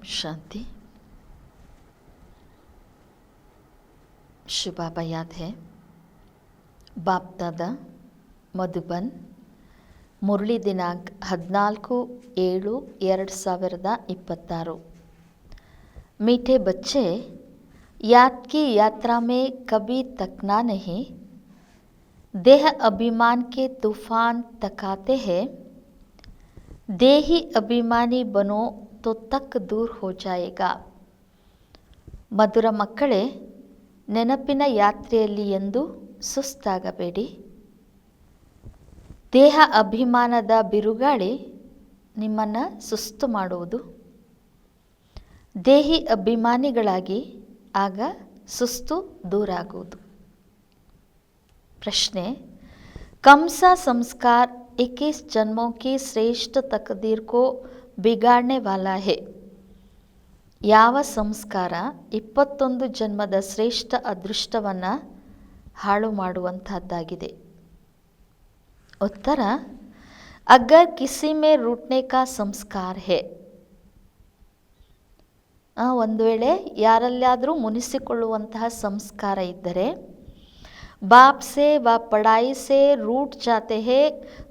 शांति। शिव बाबा याद है। बाप दादा मधुबन मुरली दिनांक 14/7/2026। मीठे बच्चे, याद की यात्रा में कभी थकना नहीं। देह अभिमान के तूफान तकाते हैं। देही अभिमानी बनो तो तक दूर हो जाएगा। ಮಧುರ ಮಕ್ಕಳೇ, ನೆನಪಿನ ಯಾತ್ರೆಯಲ್ಲಿ ಎಂದು ಸುಸ್ತಾಗಬೇಡಿ. ದೇಹ ಅಭಿಮಾನದ ಬಿರುಗಾಳಿ ನಿಮ್ಮನ್ನು ಸುಸ್ತು ಮಾಡುವುದು. ದೇಹಿ ಅಭಿಮಾನಿಗಳಾಗಿ ಆಗ ಸುಸ್ತು ದೂರಾಗುವುದು. ಪ್ರಶ್ನೆ, कौन-सा संस्कार 21 जन्मों की श्रेष्ठ तकदीर को बिगाड़ने वाला है? ಯಾವ ಸಂಸ್ಕಾರ 21 ಜನ್ಮದ ಶ್ರೇಷ್ಠ ಅದೃಷ್ಟವನ್ನು ಹಾಳು ಮಾಡುವಂತಹದ್ದಾಗಿದೆ? ಉತ್ತರ, अगर किसी में रूठने का संस्कार है, ಒಂದು ವೇಳೆ ಯಾರಲ್ಲಾದರೂ ಮುನಿಸಿಕೊಳ್ಳುವಂತಹ ಸಂಸ್ಕಾರ ಇದ್ದರೆ, बाप से व पढ़ाई से रूठ जाते हैं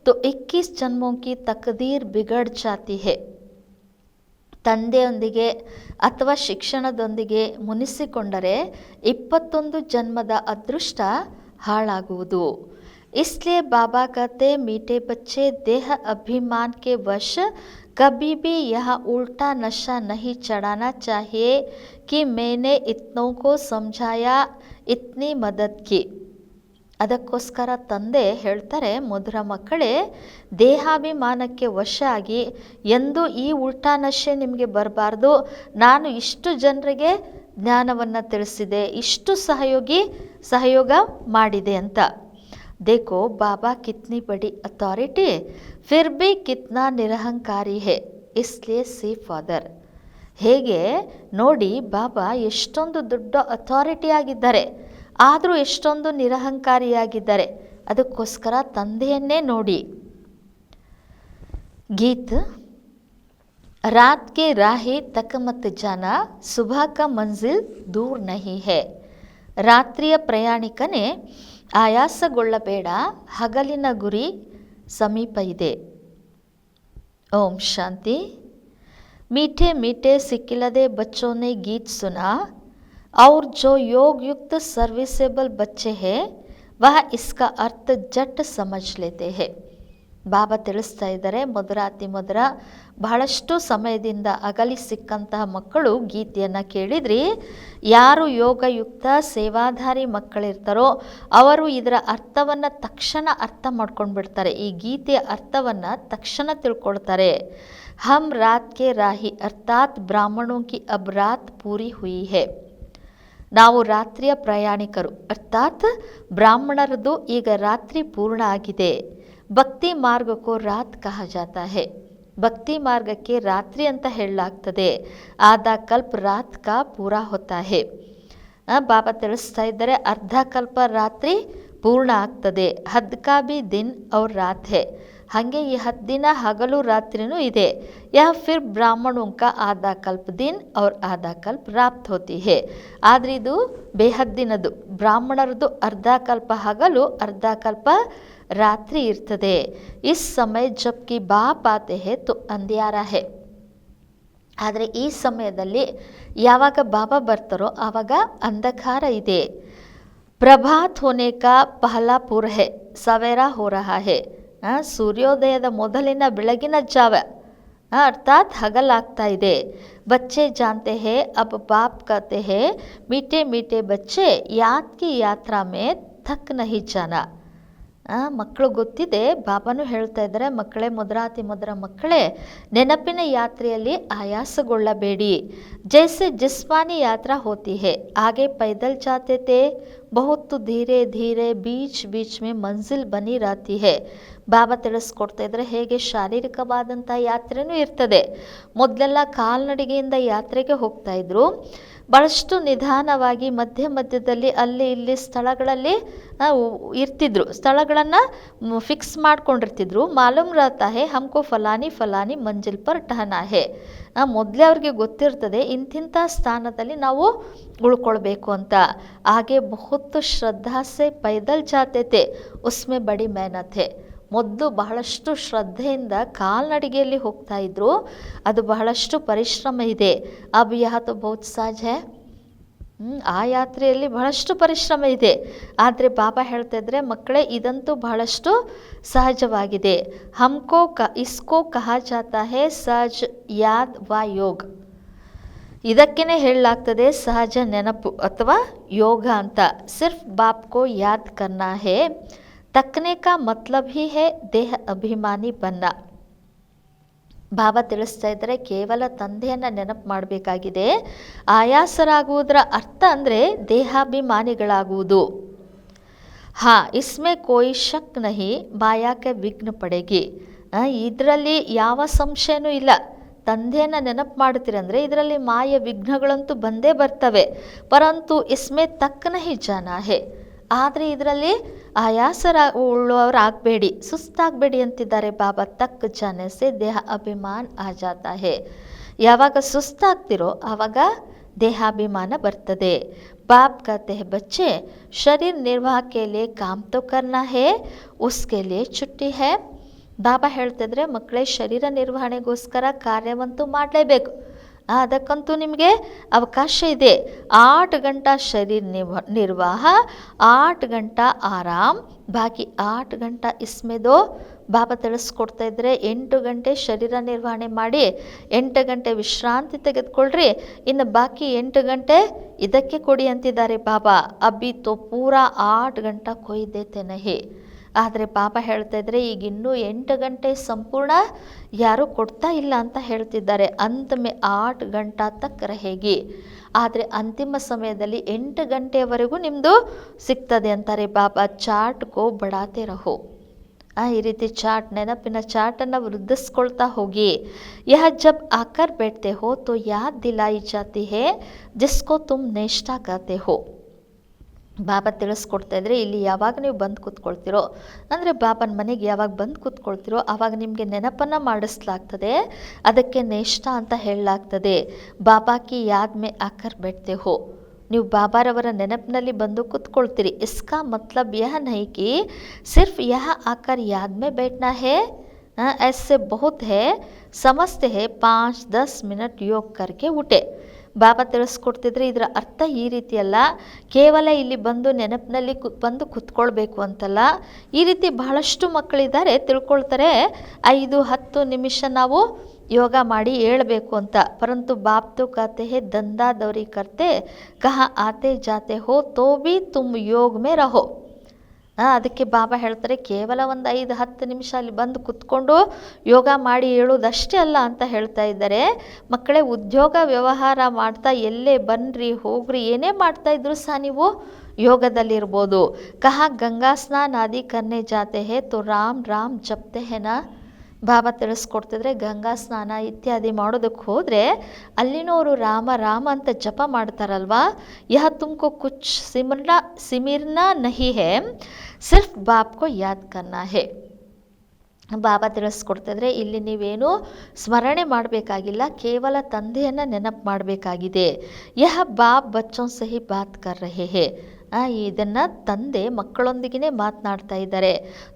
तो 21 जन्मों की तकदीर बिगड़ जाती है. ತಂದೆಯೊಂದಿಗೆ ಅಥವಾ ಶಿಕ್ಷಣದೊಂದಿಗೆ ಮುನಿಸಿಕೊಂಡರೆ 21 ಜನ್ಮದ ಅದೃಷ್ಟ ಹಾಳಾಗುವುದು. इसलिए बाबा कहते, मीठे बच्चे, देह अभिमान के वश कभी भी यह उल्टा नशा नहीं चढ़ाना चाहिए कि मैंने इतनों को समझाया, इतनी मदद की. ಅದಕ್ಕೋಸ್ಕರ ತಂದೆ ಹೇಳ್ತಾರೆ, ಮಧುರ ಮಕ್ಕಳೇ, ದೇಹಾಭಿಮಾನಕ್ಕೆ ವಶ ಆಗಿ ಎಂದು ಈ ಉಲ್ಟಾ ನಶೆ ನಿಮಗೆ ಬರಬಾರ್ದು. ನಾನು ಇಷ್ಟು ಜನರಿಗೆ ಜ್ಞಾನವನ್ನು ತಿಳಿಸಿದೆ, ಇಷ್ಟು ಸಹಯೋಗ ಮಾಡಿದೆ ಅಂತ. देखो बाबा कितनी बड़ी अथॉरिटी, फिर भी कितना निरहंकारी है, इसलिए सी फादर. ಹೇಗೆ ನೋಡಿ, ಬಾಬಾ ಎಷ್ಟೊಂದು ದೊಡ್ಡ ಅಥಾರಿಟಿ ಆಗಿದ್ದಾರೆ, ಆದರೂ ಎಷ್ಟೊಂದು ನಿರಹಂಕಾರಿಯಾಗಿದ್ದಾರೆ. ಅದಕ್ಕೋಸ್ಕರ ತಂದೆಯನ್ನೇ ನೋಡಿ. ಗೀತ್, ರಾತ್ ಕೆ ರಾಹಿ ತಕ ಮತ್ ಜಾನಾ, ಸುಬಹ ಕಾ ಮಂಜಿಲ್ ದೂರ್ ನಹಿ ಹೈ. ರಾತ್ರಿಯ ಪ್ರಯಾಣಿಕನೇ, ಆಯಾಸಗೊಳ್ಳಬೇಡ, ಹಗಲಿನ ಗುರಿ ಸಮೀಪ ಇದೆ. ಓಂ ಶಾಂತಿ. मीठे मीठे सिकिलदे बच्चों ने गीत सुना और जो योग युक्त सर्विसेबल बच्चे हैं वह इसका अर्थ झट समझ लेते हैं. ಬಾಬಾ ತಿಳಿಸ್ತಾ ಇದ್ದಾರೆ, ಮಧುರ ಅತಿ ಮಧುರ, ಬಹಳಷ್ಟು ಸಮಯದಿಂದ ಅಗಲಿ ಸಿಕ್ಕಂತಹ ಮಕ್ಕಳು ಗೀತೆಯನ್ನು ಕೇಳಿದ್ರಿ. ಯಾರು ಯೋಗಯುಕ್ತ ಸೇವಾಧಾರಿ ಮಕ್ಕಳಿರ್ತಾರೋ ಅವರು ಇದರ ಅರ್ಥವನ್ನು ತಕ್ಷಣ ಅರ್ಥ ಮಾಡ್ಕೊಂಡು ಬಿಡ್ತಾರೆ. ಈ ಗೀತೆಯ ಅರ್ಥವನ್ನು ತಕ್ಷಣ ತಿಳ್ಕೊಳ್ತಾರೆ. हम रात के राही अर्थात ब्राह्मणों की अब रात पूरी हुई है. ನಾವು ರಾತ್ರಿಯ ಪ್ರಯಾಣಿಕರು, ಅರ್ಥಾತ್ ಬ್ರಾಹ್ಮಣರದು ಈಗ ರಾತ್ರಿ ಪೂರ್ಣ ಆಗಿದೆ. ಭಕ್ತಿ ಮಾರ್ಗಕ್ಕೂ ರಾತ್ ಕಹ ಜಾತಾ ಹೈ. ಭಕ್ತಿ ಮಾರ್ಗಕ್ಕೆ ರಾತ್ರಿ ಅಂತ ಹೇಳಲಾಗ್ತದೆ. ಆಧಾ ಕಲ್ಪ ರಾತ್ ಕಾ ಪೂರಾ ಹೋತಾ ಹೈ. ಬಾಬಾ ತಿಳಿಸ್ತಾ ಇದ್ದಾರೆ, ಅರ್ಧ ಕಲ್ಪ ರಾತ್ರಿ ಪೂರ್ಣ ಆಗ್ತದೆ. ಹದ್ ಕಾ ಬಿ ದಿನ್ ಔರ್ ರಾತ್ ಹೈ. ಹಾಗೆ ಈ 10 ದಿನ ಹಗಲು ರಾತ್ರಿನೂ ಇದೆ. ಯಹ ಫಿರ್ ಬ್ರಾಹ್ಮಣೋं का आधा कल्प दिन और आधा कल्प रात होती है. ಆದರೆ ಇದು ಬೇಹದ್ದಿನದು, ಬ್ರಾಹ್ಮಣರದು ಅರ್ಧ ಕಲ್ಪ ಹಗಲು, ಅರ್ಧ ಕಲ್ಪ ರಾತ್ರಿ ಇರ್ತದೆ. ಇಸ್ ಸಮಯ ಜಬ್ಕಿ ಬಾಪ್ ಆತೆ ಹೈ ತೋ ಅಂಧಿಯಾರ ಹೈ. ಆದರೆ ಈ ಸಮಯದಲ್ಲಿ ಯಾವಾಗ ಬಾಬಾ ಬರ್ತಾರೋ ಆವಾಗ ಅಂಧಕಾರ ಇದೆ. ಪ್ರಭಾತ್ ಹೋನೆ ಕಾ ಪಹಲಾ ಪುರ್ ಹೈ, ಸವೇರಾ ಹೋ ರಹಾ ಹೈ. ಸೂರ್ಯೋದಯದ ಮೊದಲಿನ ಬೆಳಗಿನ ಜಾವ, ಅರ್ಥಾತ್ ಹಗಲಾಗ್ತಾ ಇದೆ. ಬಚ್ಚೆ ಜಾನ್ತೆ ಹೇ ಅಬ್ ಬಾಪ್ ಕಹತೆ ಹೇ, ಮೀಠೆ ಮೀಠೆ ಬಚ್ಚೆ ಯಾದ್ ಕಿ ಯಾತ್ರಾ ಮೇ ಥಕ್ ನಹಿ ಜಾನಾ. ಮಕ್ಕಳು ಗೊತ್ತಿದೆ, ಬಾಬಾನು ಹೇಳ್ತಾ ಇದ್ದಾರೆ, ಮಕ್ಕಳೇ, ಮಧುರಾತಿ ಮಧುರ ಮಕ್ಕಳೇ, ನೆನಪಿನ ಯಾತ್ರೆಯಲ್ಲಿ ಆಯಾಸಗೊಳ್ಳಬೇಡಿ. ಜೈಸೆ ಜಿಸ್ಮಾನಿ ಯಾತ್ರಾ ಹೋತಿ ಹೈ, ಆಗೆ ಪೈದಲ್ ಜಾತೆ ತೇ, ಬಹುತ್ ಧೀರೆ ಧೀರೆ ಬೀಚ್ ಬೀಚ್ ಮೇ ಮಂಜಿಲ್ ಬನಿ ರಾತಿ ಹೈ. ಬಾಬಾ ತಿಳಿಸ್ಕೊಡ್ತಾ ಇದ್ದಾರೆ, ಹೇಗೆ ಶಾರೀರಿಕವಾದಂಥ ಯಾತ್ರೆನೂ ಇರ್ತದೆ. ಮೊದಲೆಲ್ಲ ಕಾಲ್ನಡಿಗೆಯಿಂದ ಯಾತ್ರೆಗೆ ಹೋಗ್ತಾ ಇದ್ರು. ಭಾಳಷ್ಟು ನಿಧಾನವಾಗಿ ಮಧ್ಯ ಮಧ್ಯದಲ್ಲಿ ಅಲ್ಲಿ ಇಲ್ಲಿ ಸ್ಥಳಗಳಲ್ಲಿ ಇರ್ತಿದ್ರು, ಸ್ಥಳಗಳನ್ನು ಫಿಕ್ಸ್ ಮಾಡ್ಕೊಂಡಿರ್ತಿದ್ರು. ಮಾಲೂಮ್ ರಹತಾ ಹೇ ಹಮ್ಕೋ ಫಲಾನಿ ಫಲಾನಿ ಮಂಜಿಲ್ ಪರ್ ಟಹನಾ ಹೇ. ಮೊದಲೇ ಅವ್ರಿಗೆ ಗೊತ್ತಿರ್ತದೆ ಇಂತಿಂಥ ಸ್ಥಾನದಲ್ಲಿ ನಾವು ಉಳ್ಕೊಳ್ಬೇಕು ಅಂತ. ಹಾಗೆ ಬಹುತ್ ಶ್ರದ್ಧಾ ಸೆ ಪೈದಲ್ ಜಾತೆ ಥೆ, ಉಸ್ಮೆ ಬಡಿ ಮೆಹನತ್ ಹೇ. ಮೊದಲು ಬಹಳಷ್ಟು ಶ್ರದ್ಧೆಯಿಂದ ಕಾಲ್ನಡಿಗೆಯಲ್ಲಿ ಹೋಗ್ತಾ ಇದ್ರು, ಅದು ಬಹಳಷ್ಟು ಪರಿಶ್ರಮ ಇದೆ. ಅಬ್ ಯಹ ತೋ ಬಹುತ್ ಸಹಜ್ ಹೈ. ಆ ಯಾತ್ರೆಯಲ್ಲಿ ಬಹಳಷ್ಟು ಪರಿಶ್ರಮ ಇದೆ. ಆದರೆ ಬಾಬಾ ಹೇಳ್ತಾ ಇದ್ರೆ, ಮಕ್ಕಳೇ ಇದಂತೂ ಬಹಳಷ್ಟು ಸಹಜವಾಗಿದೆ. ಹಮ್ಕೋ ಇಸ್ಕೋ ಕಹಾ ಜಾತಾ ಹೇ ಸಹಜ್ ಯಾದ್ ವ ಯೋಗ್. ಇದಕ್ಕೇ ಹೇಳಲಾಗ್ತದೆ ಸಹಜ ನೆನಪು ಅಥವಾ ಯೋಗ ಅಂತ. ಸಿರ್ಫ್ ಬಾಪ್ ಕೋ ಯಾದ್ ಕರ್ನಾ ಹೇ, ತಕ್ನೆ ಕಾ ಮತ್ಲಬ್ ಹಿ ಹೇ ದೇಹ ಅಭಿಮಾನಿ ಬನ್ನ. ಬಾಬಾ ತಿಳಿಸ್ತಾ ಇದ್ದಾರೆ, ಕೇವಲ ತಂದೆಯನ್ನು ನೆನಪು ಮಾಡಬೇಕಾಗಿದೆ. ಆಯಾಸರಾಗುವುದರ ಅರ್ಥ ಅಂದರೆ ದೇಹಾಭಿಮಾನಿಗಳಾಗುವುದು. ಇಸ್ಮೆ ಕೋಯಿ ಶಕ್ ನಹಿ ಮಾಯಾಕೆ ವಿಘ್ನ ಪಡೆಗಿ. ಇದರಲ್ಲಿ ಯಾವ ಸಂಶಯನೂ ಇಲ್ಲ. ತಂದೆಯನ್ನು ನೆನಪು ಮಾಡ್ತೀರಂದರೆ ಇದರಲ್ಲಿ ಮಾಯ ವಿಘ್ನಗಳಂತೂ ಬಂದೇ ಬರ್ತವೆ. ಪರಂತು ಇಸ್ಮೆ ತಕ್ ನಹಿ ಜಾನಾ ಹೇ. ಆದರೆ ಇದರಲ್ಲಿ ಉಳ್ಳವರಾಗಬೇಡಿ, ಸುಸ್ತಾಗಬೇಡಿ ಅಂತಿದ್ದಾರೆ ಬಾಬಾ. ತಕ್ ಜಾನೆ ಸೆ ದೇಹ ಅಭಿಮಾನ್ ಆ ಜಾತಾ ಹೇ. ಯಾವಾಗ ಸುಸ್ತಾಗ್ತಿರೋ ಆವಾಗ ದೇಹಾಭಿಮಾನ ಬರ್ತದೆ. ಬಾಪ್ ಕಹತೆ ಹೇ ಬಚ್ಚೆ, ಶರೀರ್ ನಿರ್ವಾಹ ಕೆ ಲಿಯೆ ಕಾಮ್ ತೋ ಕರ್ನಾ ಹೇ, ಉಸ್ಕೆ ಲಿಯೆ ಚುಟ್ಟಿ ಹೇ. ಬಾಬಾ ಹೇಳ್ತಿದ್ರೆ, ಮಕ್ಕಳೇ ಶರೀರ ನಿರ್ವಹಣೆಗೋಸ್ಕರ ಕಾರ್ಯವಂತೂ ಮಾಡಲೇಬೇಕು, ಅದಕ್ಕಂತೂ ನಿಮಗೆ ಅವಕಾಶ ಇದೆ. 8 ಗಂಟೆ ಶರೀರ ನಿರ್ವಾಹ, 8 ಗಂಟೆ ಆರಾಮ್, ಬಾಕಿ 8 ಗಂಟೆ ಇಸ್ಮೆದೋ. ಬಾಬಾ ತಿಳಿಸ್ಕೊಡ್ತಾ ಇದ್ರೆ 8 ಗಂಟೆ ಶರೀರ ನಿರ್ವಹಣೆ ಮಾಡಿ, 8 ಗಂಟೆ ವಿಶ್ರಾಂತಿ ತೆಗೆದುಕೊಳ್ರಿ, ಇನ್ನು ಬಾಕಿ 8 ಗಂಟೆ ಇದಕ್ಕೆ ಕೊಡಿ ಅಂತಿದ್ದಾರೆ ಬಾಬಾ. ಅಬ್ಬಿ ತೋ ಪೂರಾ 8 ಗಂಟೆ ಕೊಯ್ ದೇತೆ ನಹಿ. ಆದರೆ ಬಾಬಾ ಹೇಳ್ತಾ ಇದ್ರೆ ಈಗ ಇನ್ನೂ 8 ಗಂಟೆ ಸಂಪೂರ್ಣ ಯಾರೂ ಕೊಡ್ತಾ ಇಲ್ಲ ಅಂತ ಹೇಳ್ತಿದ್ದಾರೆ. ಅಂತ್ ಮೇ 8 ಗಂಟೆ ತಕ್ ರಹೇಗಿ. ಆದರೆ ಅಂತಿಮ ಸಮಯದಲ್ಲಿ 8 ಗಂಟೆಯವರೆಗೂ ನಿಮ್ಮದು ಸಿಗ್ತದೆ ಅಂತಾರೆ ಬಾಬಾ. ಚಾಟ್ ಕೋ ಬಡಾತೆ ರಹೋ. ಈ ರೀತಿ ಚಾಟ್, ನೆನಪಿನ ಚಾಟನ್ನು ವೃದ್ಧಿಸ್ಕೊಳ್ತಾ ಹೋಗಿ. ಯಹ ಜಬ್ ಆಕರ್ ಬೇಟ್ತೆ ಹೋ ತೋ ಯಾದ್ ದಿಲಾಯಿ ಜಾತಿ ಹೇ ಜಿಸ್ಕೋ ತುಮ್ ನೇಷ್ಟಾ ಕಹತೆ ಹೋ. ಬಾಬಾ ತಿಳಿಸ್ಕೊಡ್ತಾ ಇದ್ರೆ, ಇಲ್ಲಿ ಯಾವಾಗ ನೀವು ಬಂದು ಕೂತ್ಕೊಳ್ತಿರೋ ಅಂದರೆ ಬಾಬನ ಮನೆಗೆ ಯಾವಾಗ ಬಂದು ಕೂತ್ಕೊಳ್ತಿರೋ ಆವಾಗ ನಿಮಗೆ ನೆನಪನ್ನು ಮಾಡಿಸ್ಲಾಗ್ತದೆ. ಅದಕ್ಕೆ ನೇಷ್ಟಾ ಅಂತ ಹೇಳಲಾಗ್ತದೆ. ಬಾಬಾ ಕಿ ಯಾದ್ ಮೇ ಆಕರ್ ಬೇಟ್ತೆ ಹೋ. ನೀವು ಬಾಬಾರವರ ನೆನಪಿನಲ್ಲಿ ಬಂದು ಕೂತ್ಕೊಳ್ತೀರಿ. ಇಸ್ಕಾ ಮತ್ಲಬ್ ಯಹ ನಹಿ ಕಿ ಸಿರ್ಫ್ ಯಹ ಆಕರ್ ಯಾದ್ ಮೇ ಬೇಟ್ನಾ ಹೇ, ಐಸೆ ಬಹುತ್ ಹೇ, ಸಮಸ್ತೆ ಹೇ 5-10 ಮಿನಿಟ್ ಯೋಗ ಕರ್ಕೆ ಉಟೆ. ಬಾಬಾ ತಿಳಿಸ್ಕೊಡ್ತಿದ್ರೆ ಇದರ ಅರ್ಥ ಈ ರೀತಿಯಲ್ಲ, ಕೇವಲ ಇಲ್ಲಿ ಬಂದು ನೆನಪಿನಲ್ಲಿ ಬಂದು ಕುತ್ಕೊಳ್ಬೇಕು ಅಂತಲ್ಲ. ಈ ರೀತಿ ಬಹಳಷ್ಟು ಮಕ್ಕಳಿದ್ದಾರೆ ತಿಳ್ಕೊಳ್ತಾರೆ 5-10 ನಿಮಿಷ ನಾವು ಯೋಗ ಮಾಡಿ ಹೇಳ್ಬೇಕು ಅಂತ. ಪರಂತು ಬಾಪ್ ತೋ ಕಹತೆ ಹೇ ದಂಧಾ ದೌರಿ ಕರ್ತೆ ಕಹಾ ಆತೆ ಜಾತೆ ಹೋ ತೋ ಬಿ ತುಮ್ ಯೋಗ ಮೇ ರಹೋ. ಅದಕ್ಕೆ ಬಾಬಾ ಹೇಳ್ತಾರೆ, ಕೇವಲ ಒಂದು 5-10 ನಿಮಿಷ ಅಲ್ಲಿ ಬಂದು ಕುತ್ಕೊಂಡು ಯೋಗ ಮಾಡಿ ಹೇಳೋದಷ್ಟೇ ಅಲ್ಲ ಅಂತ ಹೇಳ್ತಾ ಇದ್ದಾರೆ. ಮಕ್ಕಳೇ, ಉದ್ಯೋಗ ವ್ಯವಹಾರ ಮಾಡ್ತಾ ಎಲ್ಲೇ ಬನ್ನಿರಿ ಹೋಗ್ರಿ ಏನೇ ಮಾಡ್ತಾ ಇದ್ರು ಸಹ ನೀವು ಯೋಗದಲ್ಲಿರ್ಬೋದು. ಕಹಾ ಗಂಗಾ ಸ್ನಾನ ಆದಿ ಕರ್ನೆ ಜಾತೆ ಹೇ ತೋ ರಾಮ್ ರಾಮ್ ಜಪ್ತೆ ಹೇನಾ. ಬಾಬಾ ತಿಳಿಸ್ಕೊಡ್ತಿದ್ರೆ, ಗಂಗಾ ಸ್ನಾನ ಇತ್ಯಾದಿ ಮಾಡೋದಕ್ಕೆ ಹೋದರೆ ಅಲ್ಲಿನವರು ರಾಮ ರಾಮ ಅಂತ ಜಪ ಮಾಡ್ತಾರಲ್ವಾ. ಯಹ ತುಮಕೋ ಕುಚ್ ಸಿಮಿರ್ನಾ ನಹಿ ಹೇ, ಸಿರ್ಫ್ ಬಾಪ್ ಕೋ ಯಾದ್ ಕರ್ನಾ ಹೇ. ಬಾಬಾ ತಿಳಿಸ್ಕೊಡ್ತಿದ್ರೆ, ಇಲ್ಲಿ ನೀವೇನು ಸ್ಮರಣೆ ಮಾಡಬೇಕಾಗಿಲ್ಲ, ಕೇವಲ ತಂದೆಯನ್ನು ನೆನಪು ಮಾಡಬೇಕಾಗಿದೆ. ಯಹ ಬಾಪ್ ಬಚ್ಚೋಂ ಸೆ ಹಿ ಬಾತ್ ಕರ್ ರಹೆ ಹೇ. ಇದನ್ನು ತಂದೆ ಮಕ್ಕಳೊಂದಿಗೆ ಮಾತನಾಡ್ತಾ ಇದ್ದಾರೆ.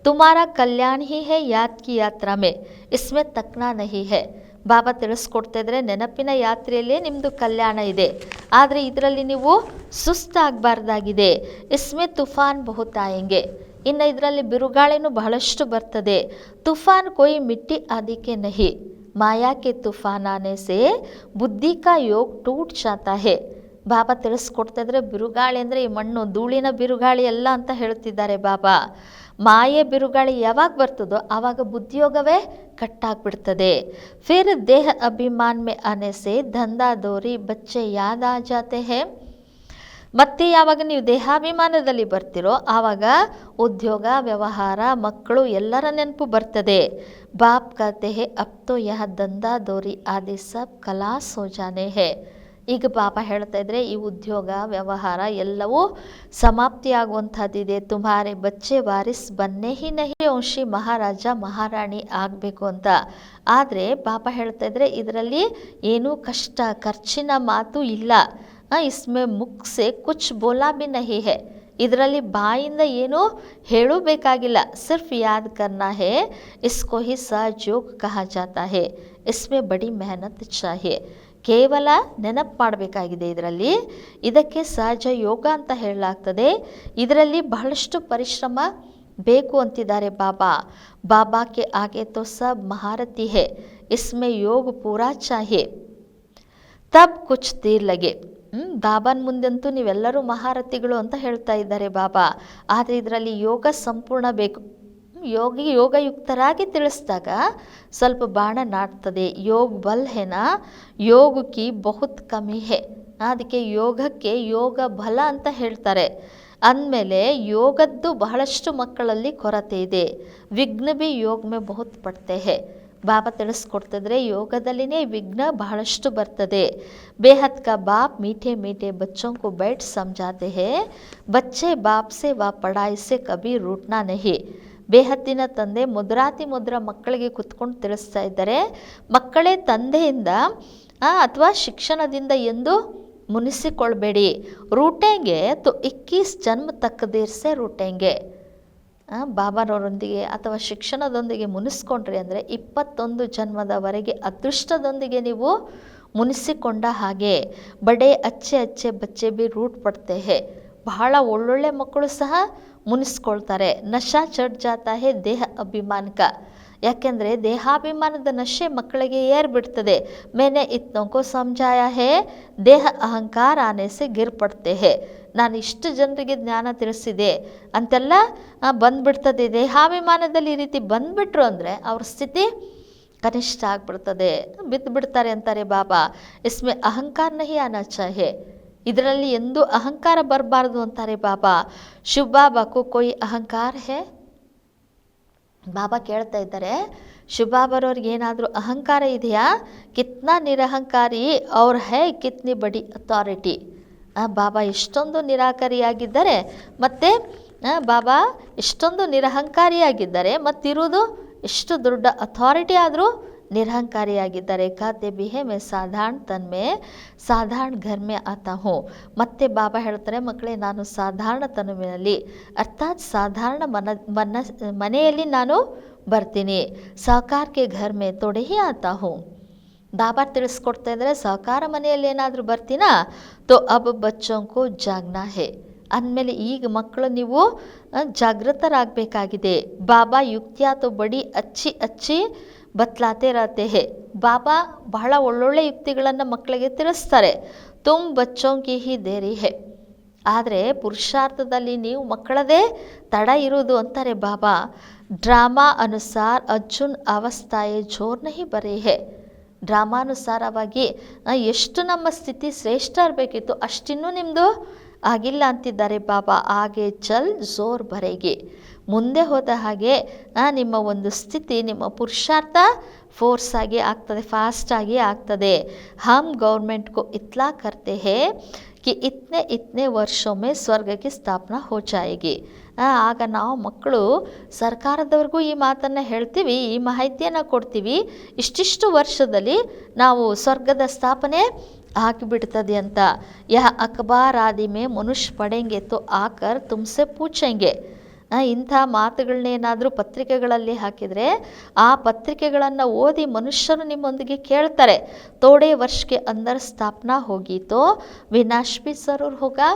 ತುಮಾರಾ ಕಲ್ಯಾಣ ಹಿ ಹೇ ಯಾದ್ ಕಿ ಯಾತ್ರಾ ಮೇ, ಇಸ್ಮೆ ತಕ್ನಾ ನಹಿ ಹೇ. ಬಾಬಾ ತಿಳಿಸ್ಕೊಡ್ತಾ ಇದ್ರೆ, ನೆನಪಿನ ಯಾತ್ರೆಯಲ್ಲೇ ನಿಮ್ಮದು ಕಲ್ಯಾಣ ಇದೆ, ಆದರೆ ಇದರಲ್ಲಿ ನೀವು ಸುಸ್ತಾಗಬಾರ್ದಾಗಿದೆ. ಇಸ್ಮೆ ತುಫಾನ್ ಬಹುತ್ ಆಯೆಂಗೆ. ಇನ್ನು ಇದರಲ್ಲಿ ಬಿರುಗಾಳಿನೂ ಬಹಳಷ್ಟು ಬರ್ತದೆ. ತುಫಾನ್ ಕೋಯಿ ಮಿಟ್ಟಿ ಆದಿಕೆ ನಹಿ, ಮಾಯಾ ಕೆ ತುಫಾನ್ ಆನೆ ಸೆ ಬುದ್ಧಿ ಕಾ ಯೋಗ್ ಟೂಟ್ ಜಾತಾ ಹೇ. ಬಾಬಾ ತಿಳಿಸ್ಕೊಡ್ತಾ ಇದ್ರೆ, ಬಿರುಗಾಳಿ ಅಂದರೆ ಈ ಮಣ್ಣು ಧೂಳಿನ ಬಿರುಗಾಳಿ ಎಲ್ಲ ಅಂತ ಹೇಳ್ತಿದ್ದಾರೆ ಬಾಬಾ. ಮಾಯೆ ಬಿರುಗಾಳಿ ಯಾವಾಗ ಬರ್ತದೋ ಆವಾಗ ಬುದ್ಧಿಯೋಗವೇ ಕಟ್ಟಾಗ್ಬಿಡ್ತದೆ. ಫಿರ್ ದೇಹ ಅಭಿಮಾನ್ ಮೇ ಆನೆ ಸೆ ದಂಧಾ ದೋರಿ ಬಚ್ಚೆ ಯಾದ್ ಆ ಜಾತೆ ಹೇ. ಮತ್ತೆ ಯಾವಾಗ ನೀವು ದೇಹಾಭಿಮಾನದಲ್ಲಿ ಬರ್ತಿರೋ ಆವಾಗ ಉದ್ಯೋಗ ವ್ಯವಹಾರ ಮಕ್ಕಳು ಎಲ್ಲರ ನೆನಪು ಬರ್ತದೆ. ಬಾಪ್ ಕಹತೆ ಹೇ ಅಬ್ ತೋ ಯಹ ದಂಧಾ ದೋರಿ ಆದಿ ಸಬ್ ಖಲಾಸ್ ಹೋ ಜಾನೆ ಹೇ. ಈಗ ಬಾಬಾ ಹೇಳ್ತಾ ಇದ್ರೆ ಈ ಉದ್ಯೋಗ ವ್ಯವಹಾರ ಎಲ್ಲವೂ ಸಮಾಪ್ತಿಯಾಗುವಂಥದ್ದಿದೆ. ತುಮಾರೆ ಬಚ್ಚೆ ವಾರಿಸ್ ಬನ್ನೇ ಹಿ ನಹಿ ವಂಶಿ ಮಹಾರಾಜ ಮಹಾರಾಣಿ ಆಗಬೇಕು ಅಂತ. ಆದರೆ ಬಾಬಾ ಹೇಳ್ತಾ ಇದ್ರೆ ಇದರಲ್ಲಿ ಏನೂ ಕಷ್ಟ ಖರ್ಚಿನ ಮಾತು ಇಲ್ಲ. ಇಸ್ಮೆ ಮುಖ್ ಸೆ ಕುಚ್ ಬೋಲಾ ಬಿ ನಹಿ ಹೇ, ಇದರಲ್ಲಿ ಬಾಯಿಂದ ಏನೂ ಹೇಳಬೇಕಾಗಿಲ್ಲ. ಸಿರ್ಫ್ ಯಾದ್ ಕರ್ನಾ ಹೇ, ಇಸ್ಕೋ ಹಿ ಸಹಜೋಗ್ ಕಹಾ ಜಾತಾ ಹೇ, ಇಸ್ಮೆ ಬಡಿ ಮೆಹನತ್ ಚಾಹಿಯೆ. ಕೇವಲ ನೆನಪು ಮಾಡಬೇಕಾಗಿದೆ. ಇದಕ್ಕೆ ಸಹಜ ಯೋಗ ಅಂತ ಹೇಳಲಾಗ್ತದೆ. ಇದರಲ್ಲಿ ಬಹಳಷ್ಟು ಪರಿಶ್ರಮ ಬೇಕು ಅಂತಿದ್ದಾರೆ ಬಾಬಾ. ಬಾಬಾಕ್ಕೆ ಆಗೆ ತೋ ಸಬ್ ಮಹಾರತಿ ಹೇ, ಇಸ್ಮೆ ಯೋಗ ಪೂರಾ ಚಾಹಿಯೆ ತಬ್ ಕುಚ್ ದೇರ್ ಲಗೆ. ಬಾಬಾನ ಮುಂದಂತೂ ನೀವೆಲ್ಲರೂ ಮಹಾರಥಿಗಳು ಅಂತ ಹೇಳ್ತಾ ಇದ್ದಾರೆ ಬಾಬಾ. ಆದರೆ ಇದರಲ್ಲಿ ಯೋಗ ಸಂಪೂರ್ಣ ಬೇಕು. ಯೋಗಯುಕ್ತರಾಗಿ ತಿಳಿಸಿದಾಗ ಸ್ವಲ್ಪ ಬಾಣ ನಾಟ್ತದೆ. ಯೋಗ ಬಲ್ ಹೇನಾ, ಯೋಗ ಕಿ ಬಹುತ್ ಕಮಿ ಹೇ. ಅದಕ್ಕೆ ಯೋಗಕ್ಕೆ ಯೋಗ ಬಲ ಅಂತ ಹೇಳ್ತಾರೆ. ಅಂದಮೇಲೆ ಯೋಗದ್ದು ಬಹಳಷ್ಟು ಮಕ್ಕಳಲ್ಲಿ ಕೊರತೆ ಇದೆ. ವಿಘ್ನ ಬಿ ಯೋಗ ಮೇ ಬಹುತ್ ಪಡ್ತೆ ಹೇ. ಬಾಬಾ ತಿಳಿಸ್ಕೊಡ್ತಿದ್ರೆ ಯೋಗದಲ್ಲಿನೇ ವಿಘ್ನ ಬಹಳಷ್ಟು ಬರ್ತದೆ. ಬೇಹದ್ ಕಾ ಬಾಪ್ ಮೀಠೆ ಮೀಠೆ ಬಚ್ಚೋಂ ಕೋ ಬೈಠ್ ಸಮझाते हैं, ಬಚ್ಚೆ ಬಾಪ್ ಸೆ ವಾ ಪಢಾಯಿ ಸೆ ಕಭಿ ರೂಟ್ನಾ ನಹಿ. ಬೇಹದ್ದಿನ ತಂದೆ ಮುದ್ರಾತಿ ಮುದ್ರ ಮಕ್ಕಳಿಗೆ ಕುತ್ಕೊಂಡು ತಿಳಿಸ್ತಾ ಇದ್ದಾರೆ, ಮಕ್ಕಳೇ ತಂದೆಯಿಂದ ಅಥವಾ ಶಿಕ್ಷಣದಿಂದ ಎಂದು ಮುನಿಸಿಕೊಳ್ಬೇಡಿ. ರೂಟೆಂಗೆ ತೋ 21 ಜನ್ಮ ತಕ್ಕ ದೇರ್ಸೆ ರೂಟೆಂಗೆ. ಬಾಬಾರವರೊಂದಿಗೆ ಅಥವಾ ಶಿಕ್ಷಣದೊಂದಿಗೆ ಮುನಿಸ್ಕೊಂಡ್ರಿ ಅಂದರೆ 21 ಜನ್ಮದವರೆಗೆ ಅದೃಷ್ಟದೊಂದಿಗೆ ನೀವು ಮುನಿಸಿಕೊಂಡ ಹಾಗೆ. ಬಡೆ ಅಚ್ಚೆ ಅಚ್ಚೆ ಬಚ್ಚೆ ಬಿ ರೂಟ್ ಪಡ್ತೆ ಹೇ. ಬಹಳ ಒಳ್ಳೊಳ್ಳೆ ಮಕ್ಕಳು ಸಹ ಮುನಿಸ್ಕೊಳ್ತಾರೆ. ನಶಾ ಚढ़ ಜಾತಾ ಹೇ ದೇಹ ಅಭಿಮಾನಕ. ಯಾಕೆಂದರೆ ದೇಹಾಭಿಮಾನದ ನಶೆ ಮಕ್ಕಳಿಗೆ ಏರ್ಬಿಡ್ತದೆ. ಮೇನೆ ಇತ್ನೋಂಕೋ ಸಮझाया ಹೇ, ದೇಹ ಅಹಂಕಾರ ಆನೆ ಸೆ ಗಿರ್ ಪಡ್ತೆ ಹೇ. ನಾನು ಇಷ್ಟು ಜನರಿಗೆ ಜ್ಞಾನ ತಿಳಿಸಿದೆ ಅಂತೆಲ್ಲ ಬಂದ್ಬಿಡ್ತದೆ. ದೇಹಾಭಿಮಾನದಲ್ಲಿ ಈ ರೀತಿ ಬಂದ್ಬಿಟ್ರು ಅಂದರೆ ಅವ್ರ ಸ್ಥಿತಿ ಕನಿಷ್ಠ ಆಗಿಬಿಡ್ತದೆ, ಬಿದ್ದು ಬಿಡ್ತಾರೆ ಅಂತಾರೆ ಬಾಬಾ. ಇಸ್ಮೆ ಅಹಂಕಾರ ನಹಿ ಆನಾ ಚಾಹಿಯೆ. ಇದರಲ್ಲಿ ಎಂದೂ ಅಹಂಕಾರ ಬರಬಾರ್ದು ಅಂತಾರೆ ಬಾಬಾ. ಶಿವಬಾಬಾಕು ಕೊಯ್ ಅಹಂಕಾರ ಹೇ. ಬಾಬಾ ಕೇಳ್ತಾ ಇದ್ದಾರೆ, ಶಿವಬಾಬಾರವ್ರಿಗೆ ಏನಾದರೂ ಅಹಂಕಾರ ಇದೆಯಾ? ಕಿತ್ನಾ ನಿರಹಂಕಾರಿ ಅವ್ರ ಹೇ ಕಿತ್ನಿ ಬಡಿ ಅಥಾರಿಟಿ. ಬಾಬಾ ಎಷ್ಟೊಂದು ನಿರಾಕಾರಿಯಾಗಿದ್ದಾರೆ, ಮತ್ತು ಬಾಬಾ ಎಷ್ಟೊಂದು ನಿರಹಂಕಾರಿಯಾಗಿದ್ದಾರೆ, ಮತ್ತಿರುವುದು ಎಷ್ಟು ದೊಡ್ಡ ಅಥಾರಿಟಿ ಆದರೂ ನಿರಹಂಕಾರಿಯಾಗಿದ್ದಾರೆ. ಖಾತೆ ಬಿ ಹೇ ಮೇ ಸಾಧಾರಣ ತನ್ಮೆ ಸಾಧಾರಣ ಘರ್ ಮೇ ಆತಾ ಹೂँ. ಮತ್ತೆ ಬಾಬಾ ಹೇಳ್ತಾರೆ, ಮಕ್ಕಳೇ ನಾನು ಸಾಧಾರಣ ತನುವಿನಲ್ಲಿ ಅರ್ಥಾತ್ ಸಾಧಾರಣ ಮನೆಯಲ್ಲಿ ನಾನು ಬರ್ತೀನಿ. ಸಾಕಾರಕ್ಕೆ ಘರ್ ಮೇ ತೋಡೆ ಹಿ ಆತಾ ಹೂँ. ಬಾಬಾ ತಿಳಿಸ್ಕೊಡ್ತಾ ಇದ್ದಾರೆ, ಸಹಕಾರ ಮನೆಯಲ್ಲಿ ಏನಾದರೂ ಬರ್ತೀನಾ ತೋ ಅಬ್ ಬಚ್ಚೋಂಕೋ ಜಾಗ್ನಾ ಹೇ. ಅಂದಮೇಲೆ ಈಗ ಮಕ್ಕಳು ನೀವು ಜಾಗೃತರಾಗಬೇಕಾಗಿದೆ. ಬಾಬಾ ಯುಕ್ತಿಯಾ ತೋ ಬಡಿ ಅಚ್ಚಿ ಬತ್ಲಾತೆ ರಹತೆ ಹೇ. ಬಾಬಾ ಬಹಳ ಒಳ್ಳೊಳ್ಳೆ ಯುಕ್ತಿಗಳನ್ನು ಮಕ್ಕಳಿಗೆ ತಿಳಿಸ್ತಾರೆ. ತುಮ್ ಬಚ್ಚೋಂಕಿ ಹಿ ದೇರಿ ಹೇ. ಆದರೆ ಪುರುಷಾರ್ಥದಲ್ಲಿ ನೀವು ಮಕ್ಕಳದೇ ತಡ ಇರುವುದು ಅಂತಾರೆ ಬಾಬಾ. ಡ್ರಾಮಾ ಅನುಸಾರ ಅರ್ಜುನ್ ಅವಸ್ಥಾಯೇ ಜೋರ್ ನಹಿ ಬರೇ ಹೇ. ಡ್ರಾಮಾನುಸಾರವಾಗಿ ಎಷ್ಟು ನಮ್ಮ ಸ್ಥಿತಿ ಶ್ರೇಷ್ಠ ಇರಬೇಕಿತ್ತು ಅಷ್ಟಿನ್ನೂ ನಿಮ್ಮದು ಆಗಿಲ್ಲ ಅಂತಿದ್ದಾರೆ ಬಾಬಾ. ಹಾಗೆ ಚಲ್ ಜೋರ್ ಬರೆಗೆ. ಮುಂದೆ ಹೋದ ಹಾಗೆ ನಿಮ್ಮ ಒಂದು ಸ್ಥಿತಿ, ನಿಮ್ಮ ಪುರುಷಾರ್ಥ ಫೋರ್ಸ್ ಆಗಿ ಆಗ್ತದೆ, ಫಾಸ್ಟಾಗಿ ಆಗ್ತದೆ. ಹಮ್ ಗೌರ್ಮೆಂಟ್ ಕೋ ಇತ್ಲಾ ಕರ್ತೆ ಹೇ ಕಿ ಇತ್ನೆ ವರ್ಷೊಮ್ಮೆ ಸ್ವರ್ಗಕ್ಕೆ ಸ್ಥಾಪನಾ ಹೋ ಜಾಯೇಗಿ. ಆಗ ನಾವು ಮಕ್ಕಳು ಸರ್ಕಾರದವ್ರಿಗೂ ಈ ಮಾತನ್ನು ಹೇಳ್ತೀವಿ, ಈ ಮಾಹಿತಿಯನ್ನು ಕೊಡ್ತೀವಿ, ಇಷ್ಟಿಷ್ಟು ವರ್ಷದಲ್ಲಿ ನಾವು ಸ್ವರ್ಗದ ಸ್ಥಾಪನೆ ಆಗಿಬಿಡ್ತದೆ ಅಂತ. ಯಹ ಅಖಬಾರ್ ಆದಿ ಮೇ ಮನುಷ್ಯ ಪಡೆಂಗೆ ತೋ ಆಕರ್ ತುಮ್ಸೆ ಪೂಛೆಂಗೆ. ಇಂಥ ಮಾತುಗಳನ್ನೇನಾದರೂ ಪತ್ರಿಕೆಗಳಲ್ಲಿ ಹಾಕಿದರೆ ಆ ಪತ್ರಿಕೆಗಳನ್ನು ಓದಿ ಮನುಷ್ಯರು ನಿಮ್ಮೊಂದಿಗೆ ಕೇಳ್ತಾರೆ, ತೋಡೆ ವರ್ಷಕ್ಕೆ ಅಂದರ್ ಸ್ಥಾಪನಾ ಹೋಗಿ ತೋ ವಿನಾಶ್ ಬಿ ಜರೂರ್ ಹೋಗಾ.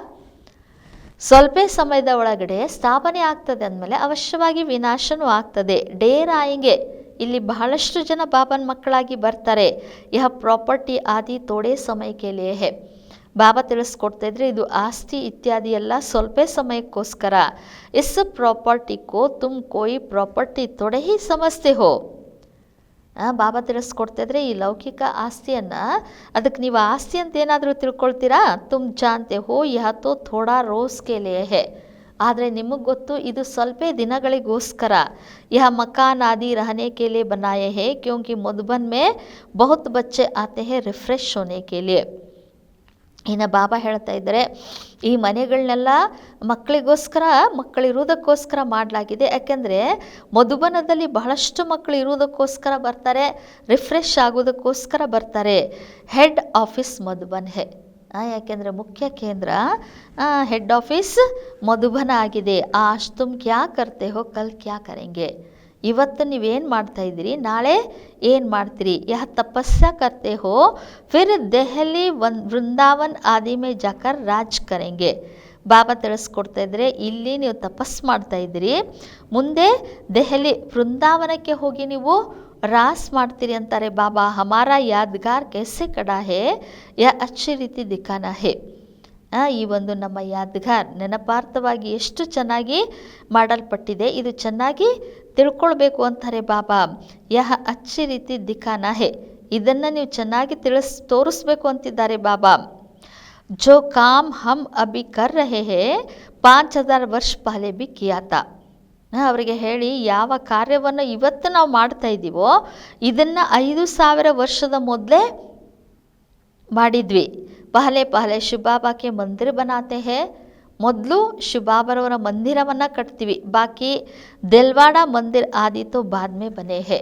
ಸ್ವಲ್ಪ ಸಮಯದ ಒಳಗಡೆ ಸ್ಥಾಪನೆ ಆಗ್ತದೆ ಅಂದಮೇಲೆ ಅವಶ್ಯವಾಗಿ ವಿನಾಶನೂ ಆಗ್ತದೆ. ಡೇರ್ ಆಯಂಗೆ. ಇಲ್ಲಿ ಬಹಳಷ್ಟು ಜನ ಬಾಬನ ಮಕ್ಕಳಾಗಿ ಬರ್ತಾರೆ. ಯಹ ಪ್ರಾಪರ್ಟಿ ಆದಿ ತೋಡೆ ಸಮಯಕ್ಕೆ ಲಿಯೇ ಹೇ. ಬಾಬಾ ತಿಳಿಸ್ಕೊಡ್ತಾ ಇದ್ರೆ ಇದು ಆಸ್ತಿ ಇತ್ಯಾದಿ ಎಲ್ಲ ಸ್ವಲ್ಪ ಸಮಯಕ್ಕೋಸ್ಕರ. ಇಸ್ ಪ್ರಾಪರ್ಟಿ ಕೋ ತುಮ್ ಕೋಯಿ ಪ್ರಾಪರ್ಟಿ ತೋಡೆ ಹಿ ಸಮಸ್ತೆ ಹೋ. ಬಾಬಾ ತಿಳಿಸ್ಕೊಡ್ತಾ ಇದ್ರೆ ಈ ಲೌಕಿಕ ಆಸ್ತಿಯನ್ನು, ಅದಕ್ಕೆ ನೀವು ಆಸ್ತಿ ಅಂತ ಏನಾದರೂ ತಿಳ್ಕೊಳ್ತೀರಾ? ತುಮ್ ಜಾನ್ತೆ ಹೋ ಯಹ ತೋ ಥೋಡಾ ರೋಸ್ಗೆ ಲಿಯೇ ಹೇ. ಆದರೆ ನಿಮಗೆ ಗೊತ್ತು ಇದು ಸ್ವಲ್ಪ ದಿನಗಳಿಗೋಸ್ಕರ. ಯಹ ಮಕಾನ್ ಆದಿ ರಹನೆ ಕೆ ಲಿಯೇ ಬನಾಯೆ ಹೇ ಕ್ಯೋಂಕಿ ಮಧುಬನ್ ಮೇ ಬಹುತ್ ಬಚ್ಚೆ ಆತೆ ಹೇ ರಿಫ್ರೆಶ್ ಹೋನೆ ಕೆ ಲಿಯೇ. ಇನ್ನು ಬಾಬಾ ಹೇಳ್ತಾ ಇದ್ದಾರೆ, ಈ ಮನೆಗಳನ್ನೆಲ್ಲ ಮಕ್ಕಳಿರುವುದಕ್ಕೋಸ್ಕರ ಮಾಡಲಾಗಿದೆ. ಯಾಕೆಂದರೆ ಮಧುಬನದಲ್ಲಿ ಬಹಳಷ್ಟು ಮಕ್ಕಳು ಇರುವುದಕ್ಕೋಸ್ಕರ ಬರ್ತಾರೆ, ರಿಫ್ರೆಶ್ ಆಗೋದಕ್ಕೋಸ್ಕರ ಬರ್ತಾರೆ. ಹೆಡ್ ಆಫೀಸ್ ಮಧುಬನ್ ಹೇ, ಯಾಕೆಂದರೆ ಮುಖ್ಯ ಕೇಂದ್ರ ಹೆಡ್ ಆಫೀಸ್ ಮಧುಬನ ಆಗಿದೆ. ಆಜ್ ತುಮ್ ಕ್ಯಾ ಕರ್ತೆ ಹೋ ಕಲ್ ಕ್ಯಾ ಕರೆಂಗೆ, ಇವತ್ತು ನೀವೇನು ಮಾಡ್ತಾಯಿದ್ದೀರಿ, ನಾಳೆ ಏನು ಮಾಡ್ತೀರಿ. ಯಹ ತಪಸ್ಸಾ ಕರ್ತೆ ಹೋ ಫಿರ್ ದೆಹಲಿ ವೃಂದಾವನ್ ಆದಿ ಮೇ ಜಾಕರ್ ರಾಜ್ ಕರೆಂಗೆ. ಬಾಬಾ ತಿಳಿಸ್ಕೊಡ್ತಾ ಇದ್ರೆ, ಇಲ್ಲಿ ನೀವು ತಪಸ್ಸು ಮಾಡ್ತಾಯಿದ್ದೀರಿ, ಮುಂದೆ ದೆಹಲಿ ವೃಂದಾವನಕ್ಕೆ ಹೋಗಿ ನೀವು ರಾಸ್ ಮಾಡ್ತೀರಿ ಅಂತಾರೆ ಬಾಬಾ. ಹಮಾರ ಯಾದ್ಗಾರ್ ಕೈಸೆ ಕಡಾ ಹೇ ಯಾ ಅಚ್ಚಿ ರೀತಿ ದಿಖಾನಾ ಹೇ. ಈ ಒಂದು ನಮ್ಮ ಯಾದ್ಗಾರ್ ನೆನಪಾರ್ಥವಾಗಿ ಎಷ್ಟು ಚೆನ್ನಾಗಿ ಮಾಡಲ್ಪಟ್ಟಿದೆ, ಇದು ಚೆನ್ನಾಗಿ ತಿಳ್ಕೊಳ್ಬೇಕು ಅಂತಾರೆ ಬಾಬಾ. ಯಹ ಅಚ್ಚಿ ರೀತಿ ದಿಖಾನಾ ಹೇ, ಇದನ್ನು ನೀವು ಚೆನ್ನಾಗಿ ತೋರಿಸ್ಬೇಕು ಅಂತಿದ್ದಾರೆ ಬಾಬಾ. ಜೋ ಕಾಮ್ ಹಮ್ ಅಭಿ ಕರ್ ರಹೆ ಹೇ 5000 ವರ್ಷ ಪಹಲೆ ಬಿ ಕಿಯಾತಾ. ಅವರಿಗೆ ಹೇಳಿ, ಯಾವ ಕಾರ್ಯವನ್ನು ಇವತ್ತು ನಾವು ಮಾಡ್ತಾ ಇದ್ದೀವೋ ಇದನ್ನು 5000 ವರ್ಷದ ಮೊದಲೇ ಮಾಡಿದ್ವಿ. ಪಹಲೆ ಶಿವಬಾಬಾಕ್ಕೆ ಮಂದಿರ ಬನಾತೆ ಹೇ, ಮೊದಲು ಶಿವಬಾಬರವರ ಮಂದಿರವನ್ನು ಕಟ್ತೀವಿ. ಬಾಕಿ ದಿಲ್ವಾಡ ಮಂದಿರ ಆದಿತು ಬಾದ್ಮೇ ಬನೆ ಹೇ,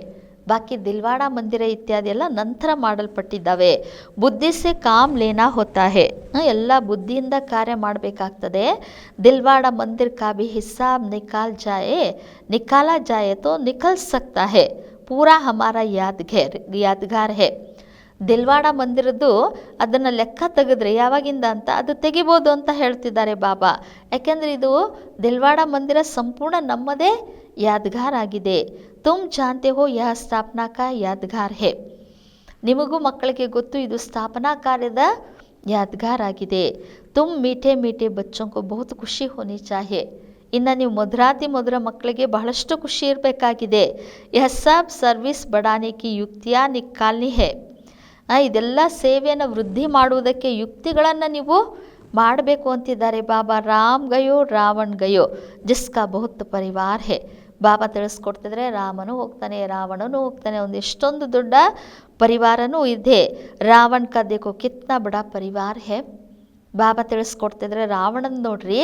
ಬಾಕಿ ದಿಲ್ವಾಡ ಮಂದಿರ ಇತ್ಯಾದಿ ಎಲ್ಲ ನಂತರ ಮಾಡಲ್ಪಟ್ಟಿದ್ದಾವೆ. ಬುದ್ಧಿ ಸೆ ಕಾಮ್ ಲೇನಾ ಹೋತಾ ಹೇ, ಎಲ್ಲ ಬುದ್ಧಿಯಿಂದ ಕಾರ್ಯ ಮಾಡಬೇಕಾಗ್ತದೆ. ದಿಲ್ವಾಡ ಮಂದಿರ ಕಾ ಭಿ ಹಿಸಾಬ್ ನಿಕಾಲಾ ಜಾಯೆ ತೋ ನಿಕಲ್ ಸಕ್ತಾ ಹೇ, ಪೂರಾ ಹಮಾರ ಯಾದ್ಗಾರ್ ಹೇ. ದಿಲ್ವಾಡ ಮಂದಿರದ್ದು ಅದನ್ನು ಲೆಕ್ಕ ತೆಗೆದ್ರೆ ಯಾವಾಗಿಂದ ಅಂತ ಅದು ತೆಗಿಬೋದು ಅಂತ ಹೇಳ್ತಿದ್ದಾರೆ ಬಾಬಾ. ಯಾಕೆಂದರೆ ಇದು ದಿಲ್ವಾಡ ಮಂದಿರ ಸಂಪೂರ್ಣ ನಮ್ಮದೇ ಯಾದ್ಗಾರ್ ಆಗಿದೆ. ತುಮ್ ಜಾನ್ತೆ ಹೋ ಯಹ ಸ್ಥಾಪನಾ ಕಾ ಯಾದ್ಗಾರ್ ಹೇ, ನಿಮಗೂ ಮಕ್ಕಳಿಗೆ ಗೊತ್ತು, ಇದು ಸ್ಥಾಪನಾ ಕಾರ್ಯದ ಯಾದ್ಗಾರ್ ಆಗಿದೆ. ತುಮ್ ಮೀಠೆ ಮೀಠೆ ಬಚ್ಚೋಂಕೋ ಬಹುತ್ ಖುಷಿ ಹೋನಿ ಚಾಹಿಯೆ, ಇನ್ನು ನೀವು ಮಧುರ ಮಕ್ಕಳಿಗೆ ಬಹಳಷ್ಟು ಖುಷಿ ಇರಬೇಕಾಗಿದೆ. ಯಹ ಸಬ್ ಸರ್ವಿಸ್ ಬಡಾನೆ ಕಿ ಯುಕ್ತಿಯಾ ನಿಕಾಲ್ನಿ ಹೇ, ಇದೆಲ್ಲ ಸೇವೆಯನ್ನು ವೃದ್ಧಿ ಮಾಡುವುದಕ್ಕೆ ಯುಕ್ತಿಗಳನ್ನು ನೀವು ಮಾಡಬೇಕು ಅಂತಿದ್ದಾರೆ ಬಾಬಾ. ರಾಮ್ ಗಯೋ ರಾವಣ್ ಗಯೋ ಜಿಸ್ಕಾ ಬಹುತ್ ಪರಿವಾರ ಹೇ. ಬಾಬಾ ತಿಳಿಸ್ಕೊಡ್ತಿದ್ರೆ, ರಾಮನೂ ಹೋಗ್ತಾನೆ, ರಾವಣನೂ ಹೋಗ್ತಾನೆ, ಒಂದು ಎಷ್ಟೊಂದು ದೊಡ್ಡ ಪರಿವಾರನೂ ಇದೆ. ರಾವಣ್ ಕಾ ದೇಖೋ ಕಿತ್ನಾ ಬಡಾ ಪರಿವಾರ ಹೇ. ಬಾಬಾ ತಿಳಿಸ್ಕೊಡ್ತಿದ್ರೆ, ರಾವಣನ್ ನೋಡ್ರಿ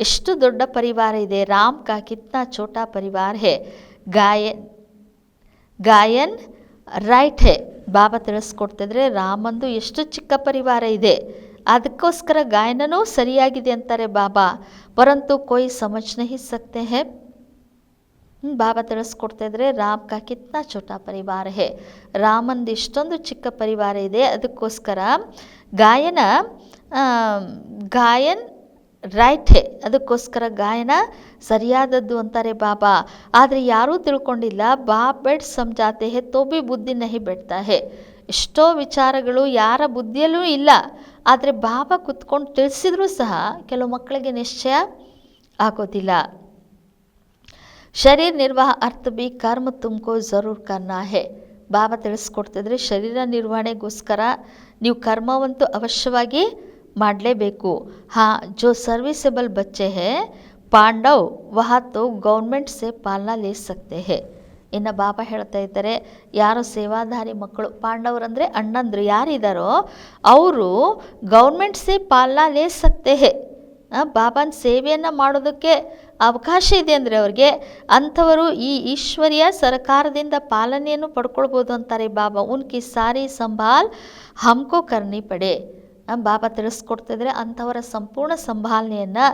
ಎಷ್ಟು ದೊಡ್ಡ ಪರಿವಾರ ಇದೆ. ರಾಮ್ ಕಾ ಕಿತ್ನಾ ಛೋಟಾ ಪರಿವಾರ ಹೇ. ಗಾಯನ್ ರೈಟ್ ಹೇ. ಬಾಬಾ ತಿಳಿಸ್ಕೊಡ್ತಿದ್ರೆ, ರಾಮಂದು ಎಷ್ಟು ಚಿಕ್ಕ ಪರಿವಾರ ಇದೆ, ಅದಕ್ಕೋಸ್ಕರ ಗಾಯನನೂ ಸರಿಯಾಗಿದೆ ಅಂತಾರೆ ಬಾಬಾ. ಪರಂತು ಕೊಯ್ ಸಮಜ್ ನಹಿ ಸಕ್ತೆ ಹೇ. ಬಾಬಾ ತಿಳಿಸ್ಕೊಡ್ತಿದ್ರೆ, ರಾಮ್ ಕಾ ಕಿತ್ನಾ ಛೋಟಾ ಪರಿವಾರ ಹೇ, ರಾಮಂದು ಇಷ್ಟೊಂದು ಚಿಕ್ಕ ಪರಿವಾರ ಇದೆ, ಅದಕ್ಕೋಸ್ಕರ ಗಾಯನ್ ರೈಟ್ ಹೇ, ಅದಕ್ಕೋಸ್ಕರ ಗಾಯನ ಸರಿಯಾದದ್ದು ಅಂತಾರೆ ಬಾಬಾ. ಆದರೆ ಯಾರೂ ತಿಳ್ಕೊಂಡಿಲ್ಲ, ಬಾಪ್ ಬೆಡ್ ಸಮಜಾತೆ ಹೇ ತೋ ಬಿ ಬುದ್ಧಿ ನಹಿ ಬೆಡ್ತಾ ಹೇ. ಎಷ್ಟೋ ವಿಚಾರಗಳು ಯಾರ ಬುದ್ಧಿಯಲ್ಲೂ ಇಲ್ಲ, ಆದರೆ ಬಾಬಾ ಕುತ್ಕೊಂಡು ತಿಳಿಸಿದ್ರೂ ಸಹ ಕೆಲವು ಮಕ್ಕಳಿಗೆ ನಿಶ್ಚಯ ಆಗೋದಿಲ್ಲ. ಶರೀರ ನಿರ್ವಾಹ ಅರ್ಥ ಬಿ ಕರ್ಮ ತುಮಕೋ ಜರೂರ್ ಕರ್ನಾ ಹೇ. ಬಾಬಾ ತಿಳಿಸ್ಕೊಡ್ತಿದ್ರೆ, ಶರೀರ ನಿರ್ವಹಣೆಗೋಸ್ಕರ ನೀವು ಕರ್ಮವಂತೂ ಅವಶ್ಯವಾಗಿ ಮಾಡಲೇಬೇಕು. ಜೋ ಸರ್ವಿಸಬಲ್ ಬಚ್ಚೆ ಹೇ ಪಾಂಡವ್ ವಹ ತೋ ಗೌರ್ಮೆಂಟ್ ಸೆ ಪಾಲನಾ ಲೇ ಸಕ್ತೆ ಹೇ. ಇನ್ನು ಬಾಬಾ ಹೇಳ್ತಾ ಇದ್ದಾರೆ, ಯಾರು ಸೇವಾಧಾರಿ ಮಕ್ಕಳು, ಪಾಂಡವರಂದರೆ ಅಣ್ಣಂದರು ಯಾರಿದ್ದಾರೋ ಅವರು ಗೌರ್ಮೆಂಟ್ ಸೆ ಪಾಲನಾ ಲೇ ಸಕ್ತೆ ಹೇ, ಬಾಬಾನ ಸೇವೆಯನ್ನು ಮಾಡೋದಕ್ಕೆ ಅವಕಾಶ ಇದೆ ಅಂದರೆ ಅವ್ರಿಗೆ, ಅಂಥವರು ಈ ಈಶ್ವರಿಯ ಸರ್ಕಾರದಿಂದ ಪಾಲನೆಯನ್ನು ಪಡ್ಕೊಳ್ಬೋದು ಅಂತಾರೆ ಬಾಬಾ. ಉನ್ಕಿ ಸಾರಿ ಸಂಭಾಲ್ ಹಮ್ಕೋ ಕರ್ನಿ ಪಡೆ. ಬಾಬಾ ತಿಳಿಸ್ಕೊಡ್ತಿದ್ರೆ, ಅಂಥವರ ಸಂಪೂರ್ಣ ಸಂಭಾಲನೆಯನ್ನು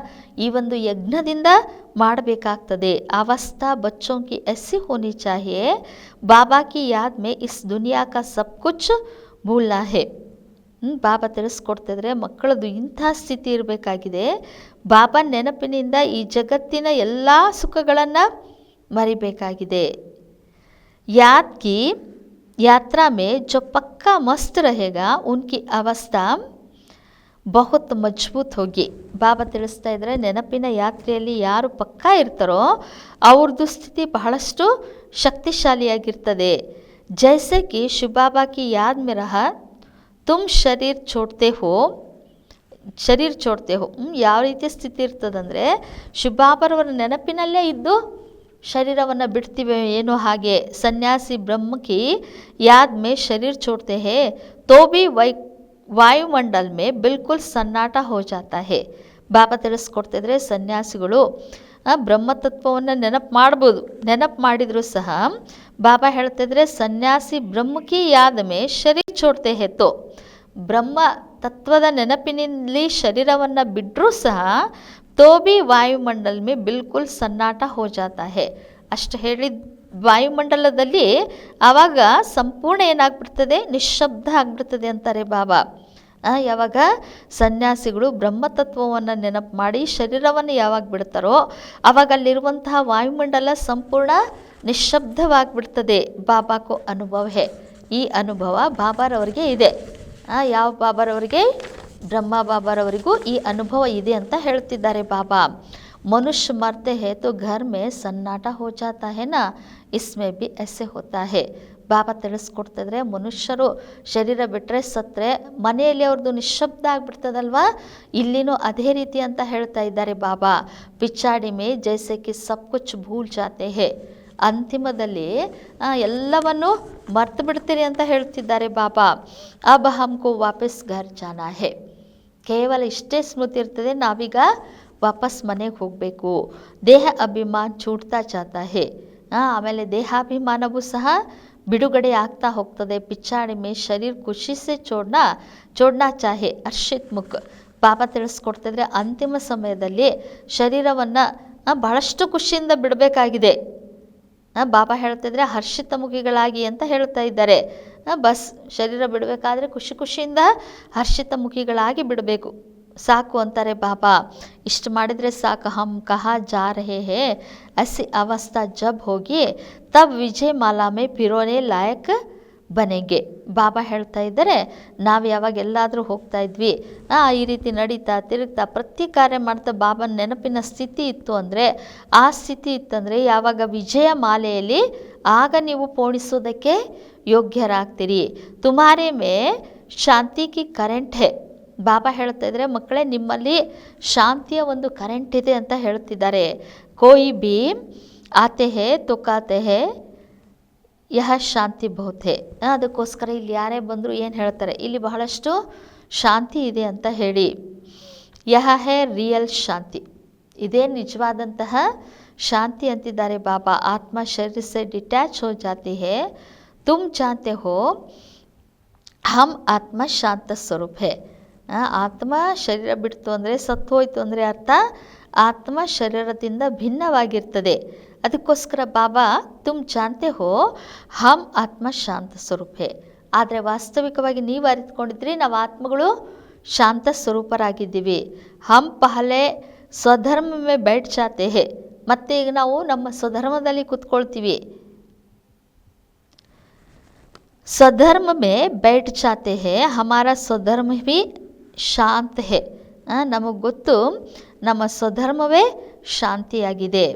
ಈ ಒಂದು ಯಜ್ಞದಿಂದ ಮಾಡಬೇಕಾಗ್ತದೆ. ಅವಸ್ಥಾ ಬಚ್ಚೋಂ ಕಿ ಐಸಿ ಹೋನಿ ಚಾಹಿಯೆ, ಬಾಬಾ ಕಿ ಯಾದ್ ಮೇ ಇಸ್ ದುನಿಯಾ ಕಾ ಸಬ್ ಕುಚ್ ಭೂಲ್ನಾ ಹೇ. ಬಾಬಾ ತಿಳಿಸ್ಕೊಡ್ತಿದ್ರೆ, ಮಕ್ಕಳದು ಇಂಥ ಸ್ಥಿತಿ ಇರಬೇಕಾಗಿದೆ, ಬಾಬಾ ನೆನಪಿನಿಂದ ಈ ಜಗತ್ತಿನ ಎಲ್ಲ ಸುಖಗಳನ್ನು ಮರಿಬೇಕಾಗಿದೆ. ಯಾದ್ ಕಿ ಯಾತ್ರಾ ಮೇ ಜೋ ಪಕ್ಕಾ ಮಸ್ತ್ रहेगा ಉನ್ಕಿ ಅವಸ್ಥಾ ಬಹುತ್ ಮಜಬೂತ್ ಹೋಗಿ. ಬಾಬಾ ತಿಳಿಸ್ತಾ ಇದ್ದಾರೆ, ನೆನಪಿನ ಯಾತ್ರೆಯಲ್ಲಿ ಯಾರು ಪಕ್ಕಾ ಇರ್ತಾರೋ ಅವ್ರದ್ದು ಸ್ಥಿತಿ ಬಹಳಷ್ಟು ಶಕ್ತಿಶಾಲಿಯಾಗಿರ್ತದೆ. ಜೈಸೆ ಕಿ ಶಿವಬಾಬಾ ಕಿ ಯಾದ್ ಮೇ ರಹ ತುಮ್ ಶರೀರ್ ಛೋಡ್ತೆ ಹೋ. ಯಾವ ರೀತಿಯ ಸ್ಥಿತಿ ಇರ್ತದಂದರೆ, ಶಿವಬಾಬರವರ ನೆನಪಿನಲ್ಲೇ ಇದ್ದು ಶರೀರವನ್ನು ಬಿಡ್ತೀವಿ ಏನೋ ಹಾಗೆ. ಸನ್ಯಾಸಿ ಬ್ರಹ್ಮ ಕಿ ಯಾದ್ ಮೇ ಶರೀರ್ ಛೋಡ್ತೆ ಹೇ ತೋ ಬಿ ವಾಯುಮಂಡಲ್ ಮೇ ಬಿಲ್ಕುಲ್ ಸನ್ನಾಟ ಹೋ ಜಾತಾ ಹೇ. ಬಾಬಾ ತಿಳಿಸ್ಕೊಡ್ತಿದ್ರೆ ಸನ್ಯಾಸಿಗಳು ಬ್ರಹ್ಮತತ್ವವನ್ನು ನೆನಪು ಮಾಡ್ಬೋದು, ನೆನಪು ಮಾಡಿದರೂ ಸಹ ಬಾಬಾ ಹೇಳ್ತಿದ್ರೆ ಸನ್ಯಾಸಿ ಬ್ರಹ್ಮಕಿ ಯಾದ ಮೇ ಶರೀರ ಚೋಡ್ತೆ ಹೆತ್ತೋ. ಬ್ರಹ್ಮ ತತ್ವದ ನೆನಪಿನಲ್ಲಿ ಶರೀರವನ್ನು ಬಿಟ್ಟರೂ ಸಹ ತೋ ಬಿ ವಾಯುಮಂಡಲ್ ಮೇ ಬಿಲ್ಕುಲ್ ಸನ್ನಾಟ ಹೋ ಜಾತಾ ಹೇ. ಅಷ್ಟು ಹೇಳಿದ ವಾಯುಮಂಡಲದಲ್ಲಿ ಆವಾಗ ಸಂಪೂರ್ಣ ಏನಾಗ್ಬಿಡ್ತದೆ, ನಿಶ್ಶಬ್ದ ಆಗಿಬಿಡ್ತದೆ ಅಂತಾರೆ ಬಾಬಾ. ಯಾವಾಗ ಸನ್ಯಾಸಿಗಳು ಬ್ರಹ್ಮತತ್ವವನ್ನು ನೆನಪು ಮಾಡಿ ಶರೀರವನ್ನು ಯಾವಾಗ ಬಿಡ್ತಾರೋ ಆವಾಗ ಅಲ್ಲಿರುವಂತಹ ವಾಯುಮಂಡಲ ಸಂಪೂರ್ಣ ನಿಶ್ಶಬ್ದವಾಗಿಬಿಡ್ತದೆ. ಬಾಬಾಕೋ ಅನುಭವ ಹೇ. ಈ ಅನುಭವ ಬಾಬಾರವರಿಗೆ ಇದೆ. ಯಾವ ಬಾಬಾರವರಿಗೆ? ಬ್ರಹ್ಮ ಬಾಬಾರವರಿಗೂ ಈ ಅನುಭವ ಇದೆ ಅಂತ ಹೇಳ್ತಿದ್ದಾರೆ ಬಾಬಾ. ಮನುಷ್ಯ ಮರ್ತೆ ಹೇ ತೋ ಘರ್ ಮೇ ಸನ್ನಾಟ ಹೋ ಜಾತಾ ಹೇ ನಾ, ಇಸ್ಮೇ ಬಿ ಐಸೆ ಹೋತಾ ಹೇ. ಬಾಬಾ ತಿಳಿಸ್ಕೊಡ್ತಿದ್ರೆ ಮನುಷ್ಯರು ಶರೀರ ಬಿಟ್ಟರೆ ಸತ್ತರೆ ಮನೆಯಲ್ಲಿ ಅವ್ರದ್ದು ನಿಶ್ಶಬ್ದ ಆಗಿಬಿಡ್ತದಲ್ವಾ, ಇಲ್ಲಿನೂ ಅದೇ ರೀತಿ ಅಂತ ಹೇಳ್ತಾ ಇದ್ದಾರೆ ಬಾಬಾ. ಪಿಚಾಡಿ ಮೇ ಜೈಸೆ ಕಿ ಸಬ್ ಕುಚ್ ಭೂಲ್ ಜಾತೆ ಹೇ. ಅಂತಿಮದಲ್ಲಿ ಎಲ್ಲವನ್ನು ಮರ್ತು ಬಿಡ್ತೀರಿ ಅಂತ ಹೇಳ್ತಿದ್ದಾರೆ ಬಾಬಾ. ಅಬ್ ಹಮ್ಕೋ ವಾಪಸ್ ಘರ್ ಜಾನಾ ಹೇ. ಕೇವಲ ಇಷ್ಟೇ ಸ್ಮೃತಿ ಇರ್ತದೆ, ನಾವೀಗ ವಾಪಸ್ ಮನೆಗೆ ಹೋಗಬೇಕು. ದೇಹ ಅಭಿಮಾನ ಛೂಟ್ತಾ ಜಾತಾ ಹೇ. ಆಮೇಲೆ ದೇಹಾಭಿಮಾನವೂ ಸಹ ಬಿಡುಗಡೆ ಆಗ್ತಾ ಹೋಗ್ತದೆ. ಪಿಚಾಡಿ ಮೇ ಶರೀರ ಖುಷಿ ಸೆ ಚೋಡ್ನಾ ಚಾಹೆ ಹರ್ಷಿತ್ ಮುಖ್. ಬಾಬಾ ತಿಳಿಸ್ಕೊಡ್ತಿದ್ರೆ ಅಂತಿಮ ಸಮಯದಲ್ಲಿ ಶರೀರವನ್ನು ಬಹಳಷ್ಟು ಖುಷಿಯಿಂದ ಬಿಡಬೇಕಾಗಿದೆ. ಬಾಬಾ ಹೇಳ್ತಿದ್ರೆ ಹರ್ಷಿತ ಮುಖಿಗಳಾಗಿ ಅಂತ ಹೇಳ್ತಾ ಇದ್ದಾರೆ. ಬಸ್ ಶರೀರ ಬಿಡಬೇಕಾದ್ರೆ ಖುಷಿ ಖುಷಿಯಿಂದ ಹರ್ಷಿತ ಮುಖಿಗಳಾಗಿ ಬಿಡಬೇಕು ಸಾಕು ಅಂತಾರೆ ಬಾಬಾ. ಇಷ್ಟು ಮಾಡಿದರೆ ಸಾಕು. ಹಮ್ ಕಹಾ ಜಾ ರಹೆ ಹೇ ಐಸಿ ಅವಸ್ಥಾ ಜಬ್ ಹೋಗಿ ತಬ್ ವಿಜಯ ಮಾಲಾ ಮೇ ಪಿರೋನೆ ಲಾಯಕ್ ಬನೆಗೆ. ಬಾಬಾ ಹೇಳ್ತಾ ಇದ್ದಾರೆ ನಾವು ಯಾವಾಗ ಎಲ್ಲಾದರೂ ಹೋಗ್ತಾ ಇದ್ವಿ, ಈ ರೀತಿ ನಡೀತಾ ತಿರುಗ್ತಾ ಪ್ರತಿ ಕಾರ್ಯ ಮಾಡ್ತಾ ಬಾಬನ ನೆನಪಿನ ಸ್ಥಿತಿ ಇತ್ತು ಅಂದರೆ, ಆ ಸ್ಥಿತಿ ಇತ್ತಂದರೆ ಯಾವಾಗ ವಿಜಯ ಮಾಲೆಯಲ್ಲಿ ಆಗ ನೀವು ಪೋಣಿಸೋದಕ್ಕೆ ಯೋಗ್ಯರಾಗ್ತೀರಿ. ತುಮಾರೆ ಮೇ ಶಾಂತಿ ಕಿ ಕರೆಂಟ್ ಹೇ. ಬಾಬಾ ಹೇಳ್ತಾ ಇದ್ದಾರೆ ಮಕ್ಕಳೇ ನಿಮ್ಮಲ್ಲಿ ಶಾಂತಿಯ ಒಂದು ಕರೆಂಟ್ ಇದೆ ಅಂತ ಹೇಳ್ತಿದ್ದಾರೆ. ಕೋಯಿ ಬಿ ಆತೆ ಹೇ ತುಕಾತೆ ಹೇ ಯಹ ಶಾಂತಿ ಬಹುತ್ ಹೇ. ಅದಕ್ಕೋಸ್ಕರ ಇಲ್ಲಿ ಯಾರೇ ಬಂದರೂ ಏನು ಹೇಳ್ತಾರೆ, ಇಲ್ಲಿ ಬಹಳಷ್ಟು ಶಾಂತಿ ಇದೆ ಅಂತ ಹೇಳಿ. ಯಹ ಹೇ ರಿಯಲ್ ಶಾಂತಿ. ಇದೇ ನಿಜವಾದಂತಹ ಶಾಂತಿ ಅಂತಿದ್ದಾರೆ ಬಾಬಾ. ಆತ್ಮ ಶರೀರ ಸೆ ಡಿಟ್ಯಾಚ್ ಹೋ ಜಾತಿ ಹೇ. ತುಮ್ ಜಾನ್ತೆ ಹೋ ಹಮ್ ಆತ್ಮ ಶಾಂತ ಸ್ವರೂಪ ಹೇ. ಆತ್ಮ ಶರೀರ ಬಿಡ್ತು ಅಂದರೆ ಸತ್ತು ಹೋಯ್ತು ಅಂದರೆ ಅರ್ಥ ಆತ್ಮ ಶರೀರದಿಂದ ಭಿನ್ನವಾಗಿರ್ತದೆ. ಅದಕ್ಕೋಸ್ಕರ ಬಾಬಾ ತುಮ್ ಜಾನ್ತೆ ಹೋ ಹಮ್ ಆತ್ಮ ಶಾಂತ ಸ್ವರೂಪ ಹೇ. ಆದರೆ ವಾಸ್ತವಿಕವಾಗಿ ನೀವು ಅರಿತುಕೊಂಡಿದ್ರಿ ನಾವು ಆತ್ಮಗಳು ಶಾಂತ ಸ್ವರೂಪರಾಗಿದ್ದೀವಿ. ಹಮ್ ಪಹಲೆ ಸ್ವಧರ್ಮ ಮೇ ಬೈಠ್ ಜಾತೆ ಹೇ. ಮತ್ತೆ ಈಗ ನಾವು ನಮ್ಮ ಸ್ವಧರ್ಮದಲ್ಲಿ ಕೂತ್ಕೊಳ್ತೀವಿ. ಸ್ವಧರ್ಮ ಮೇ ಬೈಠ್ ಜಾತೆ ಹೇ. ಹಮಾರ ಸ್ವಧರ್ಮ ಭಿ ಶಾಂತ ಹೇ. ನಮಗೆ ಗೊತ್ತು ನಮ್ಮ ಸ್ವಧರ್ಮವೇ ಶಾಂತಿಯಾಗಿದೆ.